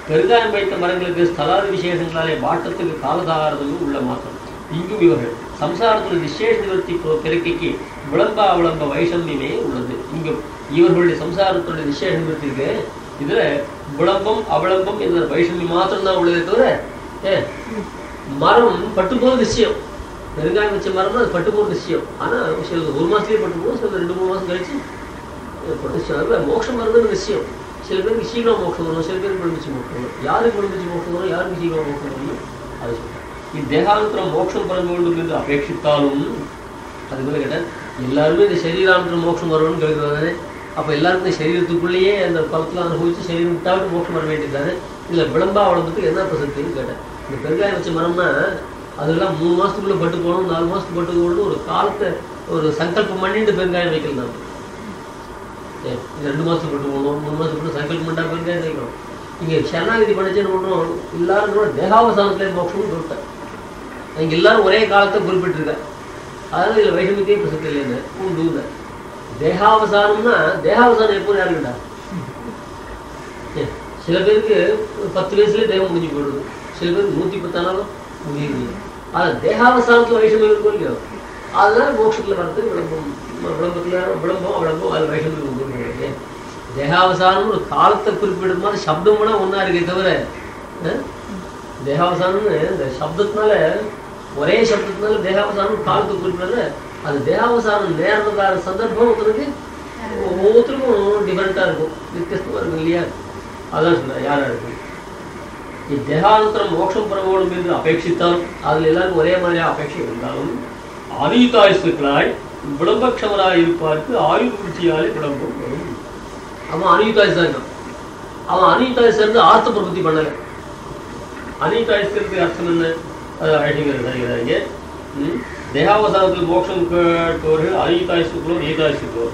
பெருங்காயம் வைத்த மரங்களுக்கு ஸ்தலாதி விசேஷங்களாலே வாட்டத்துக்கு காலதாரதமும் உள்ள மாற்றம். இங்கும் இவர்கள் சம்சாரத்தில் விசேஷ நிவர்த்தி பிறக்கைக்கு விளம்ப வைஷமியமே உள்ளது. இங்கும் இவர்களுடைய சம்சாரத்துடைய விசேஷ நிவர்த்திக்கு இதுல விளம்பம் அவளம்பம் என்ற வைஷமியம் மாத்திரம்தான் உள்ளதே தவிர மரம் பட்டு போகிற விஷயம். பெருங்காயம் வச்ச மரம்னா அது பட்டு போகிற விஷயம். ஆனால் சில 1 மாதத்துலேயே பட்டு போகும், சில 2-3 மாதம் கழிச்சு பட்டு. மோட்சம் வருதுன்னு விஷயம். சில பேருக்கு சீக்கிரம் மோட்சம் வரும், சில பேருக்கு விளம்பிச்சு மோட்சம் வரும். யாருக்கு விளம்பிச்சு மோட்சம் வரும், யாருக்கு சீக்கிரம் மோட்சம் வரும் அது சொல்றேன். இத்தேகாந்திரம் மோட்சம் பெற வேண்டும் என்று அபேட்சித்தாலும் அது கூட கேட்டேன். எல்லாருமே இந்த சரீராந்திரம் மோட்சம் வரும்னு கேட்குறாங்க. அப்போ எல்லாருக்கும் இந்த சரீரத்துக்குள்ளேயே அந்த பலத்தில் அனுபவிச்சு சரீரம் விட்டாவிட்டு மோட்சம் வர வேண்டியதானே. இதில் விளம்பா வளர்ந்துட்டு என்ன பிரசக்தின்னு கேட்டேன். இந்த பெருங்காயம் வச்ச மரம்னா அதெல்லாம் 3 மாதத்துக்குள்ளே பட்டு போகணும், 4 மாதத்துக்கு பட்டு போகணும் ஒரு காலத்தை ஒரு சங்கல்பம் பண்ணி இந்த பெருங்காயம் வைக்கலாம். இது 2 மாதத்துக்கு பட்டு போகணும், 3 மாதத்துக்கு சங்கல்பம் பண்ணால் பெருங்காயம் வைக்கணும். இங்கே சரணாகதி பண்ணிச்சுன்னு பண்ணுறோம். எல்லாரும் தேகாவசானத்திலே மோட்சம்னு சொல்லிட்டேன். இங்கே எல்லாரும் ஒரே காலத்தை குறிப்பிட்டிருக்கேன். அதனால் இதில் வைஷமியத்தையும் பிரசக்தி இல்லைன்னு உண்டு. தேகாவசானம்னா தேகாவசானம் எப்போ யாருக்கிட்டா சில பேருக்கு 10 வயசுலேயே தேகம் முடிஞ்சு போயிடுது, சில பேருக்கு 110 ஆனாலும் முடியுது. ஆனால் தேகாவசானத்தில் வைஷமியம் இருக்கும் இல்லையோ, அதனால மோட்சத்தில் வரது விளம்பம் அதில் வைஷமியம் உண்டு. தேகாவசானம் ஒரு காலத்தை குறிப்பிடும் மாதிரி சப்தம் கூட ஒன்றா இருக்கே தவிர தேகாவசானம்னு இந்த சப்தத்தினால ஒரே சப்தத்தினால தேகாவசானம் காலத்தை குறிப்பிடுறது. அது தேகாவசானம் நேர்ந்ததான சந்தர்ப்பம் ஒவ்வொருத்தருக்கும் டிஃபரெண்ட்டாக இருக்கும், வித்தியாசமாக இருக்கும் இல்லையா. அதான் சொல்ல யாராக இருக்கும். இத்தேகாந்தரம் மோட்சம் பெற வேண்டும் என்று அபேட்சித்தால் அதில் எல்லாருக்கும் ஒரே மாதிரியாக அபேட்சை இருந்தாலும் அநீதாயுசுக்களாய் விளம்பக்ஷமராக இருப்பாருக்கு ஆயுள் குச்சியாலே விளம்பம் வரும். அவன் அநீதாயுஸ் தான் இருக்கான். அவன் அநீதாயுஸ் இருந்து ஆர்த்த பிரபத்தி பண்ணலை. அநீதாயுஸ்க்கு அர்த்தம் என்ன அதை அழைக்கிறாங்க. தேகாவசானத்தில் மோட்சம் கேட்பவர்கள் அநீதாயுசுக்களோ நீதாயுசுக்களோ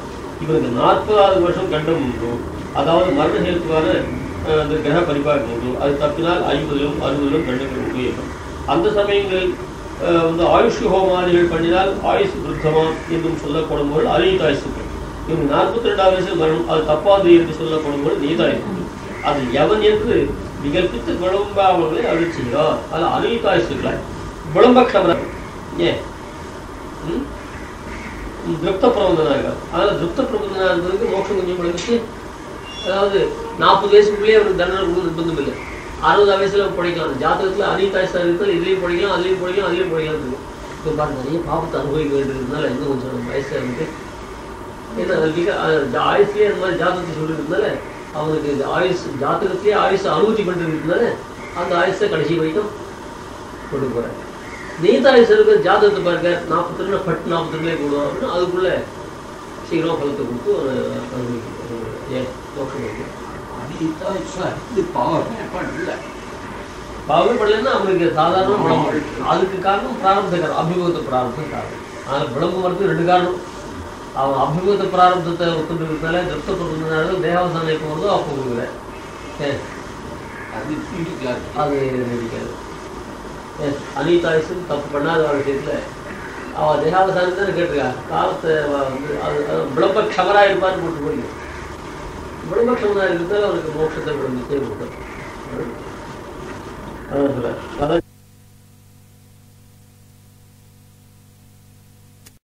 இவருக்கு 40வது வருஷம் கண்டம் உண்டு. அதாவது மரண ஹேத்துவான அந்த கிரக பரிபாகம் உண்டு. அது தப்பினால் 50லும் 60லும் கண்டங்கள் உண்டு. அந்த சமயங்களில் ஆயுஷ் ஹோமாதிகள் பண்ணினால் ஆயுஷ் விருத்தமா என்றும் சொல்லப்படும் போது அநீதாயுசுக்கள். இவங்க 42வது வயசில் மரணம் அது தப்பாது என்று சொல்லப்படும் போது நீதாயுசுக்கள். அது எவன் என்று விகல்பித்து விளம்பாவர்களை அருள் செய்கிறார். அது அநீதாயுசுக்களாய் விளம்பக்ஷமராக ஏன் திருப்த பிரபந்தனாக. அதனால் திருப்த பிரபந்தனாக இருந்ததுக்கு மோட்சம் கொஞ்சம் விளங்கிச்சு. அதாவது 40 வயசுக்குள்ளேயே அவருக்கு தண்டனை கொடுக்க நிர்பந்தம் இல்லை. 60 வயசுல படிக்கலாம். ஜாதகத்துல அனிதாயுசா இருக்கிறது இதுலயும் படிக்கலாம், அதுலயும் படிக்கலாம், அதுலயும் படிக்கலாம் இருக்கும். இப்போ பாருங்க நிறைய பாவத்தை அனுபவிக்க வேண்டியதுனால இன்னும் கொஞ்சம் வயசா இருந்து ஏன்னா ஆயுஸ்லயே அந்த மாதிரி ஜாதகத்தை சொல்லிருந்தனால அவங்களுக்கு இந்த ஆயுஷ் ஜாதகத்திலேயே ஆயுஷ் அனுபூதி பண்ணிருந்ததுனால அந்த ஆயுஷை கடைசி வரைக்கும் கொண்டு போறாரு. நீதாயுஷ் இருக்கிற ஜாதகத்தை பாருங்க 42 பட்டு 42 போடுவோம் அப்படின்னா அதுக்குள்ள சீக்கிரம் பலத்தை கொடுத்து ஒரு பாவமே பண்ணலன்னா அவனுக்கு சாதாரண அதுக்கு காரணம் பிராரப்த காரணம், அபிமுகத்த பிராரப்தம் காரணம். ஆனால் விளம்பு வரத்துக்கு 2 காரணம். அவன் அபிமுகத்த பிராரப்தத்தை ஒத்துட்டு இருந்தாலே திருப்தப்படுறதுனால தேவசானம் எப்போ வருதோ அப்போ கொடுக்குறேன். அது நடிக்காது. அனிதாயுசும் தப்பு பண்ணாத விஷயத்துல அவன் தேகாவசானம் தானே கேட்டிருக்கா. காலத்தை வந்து அது விளம்ப க்ஷமரா இருப்பான்னு போட்டு போயிடும். விளம்ப க்ஷமரா இருந்தாலும் அவனுக்கு மோட்சத்தை விளம்பிட்டே கொடுக்கும். அதான்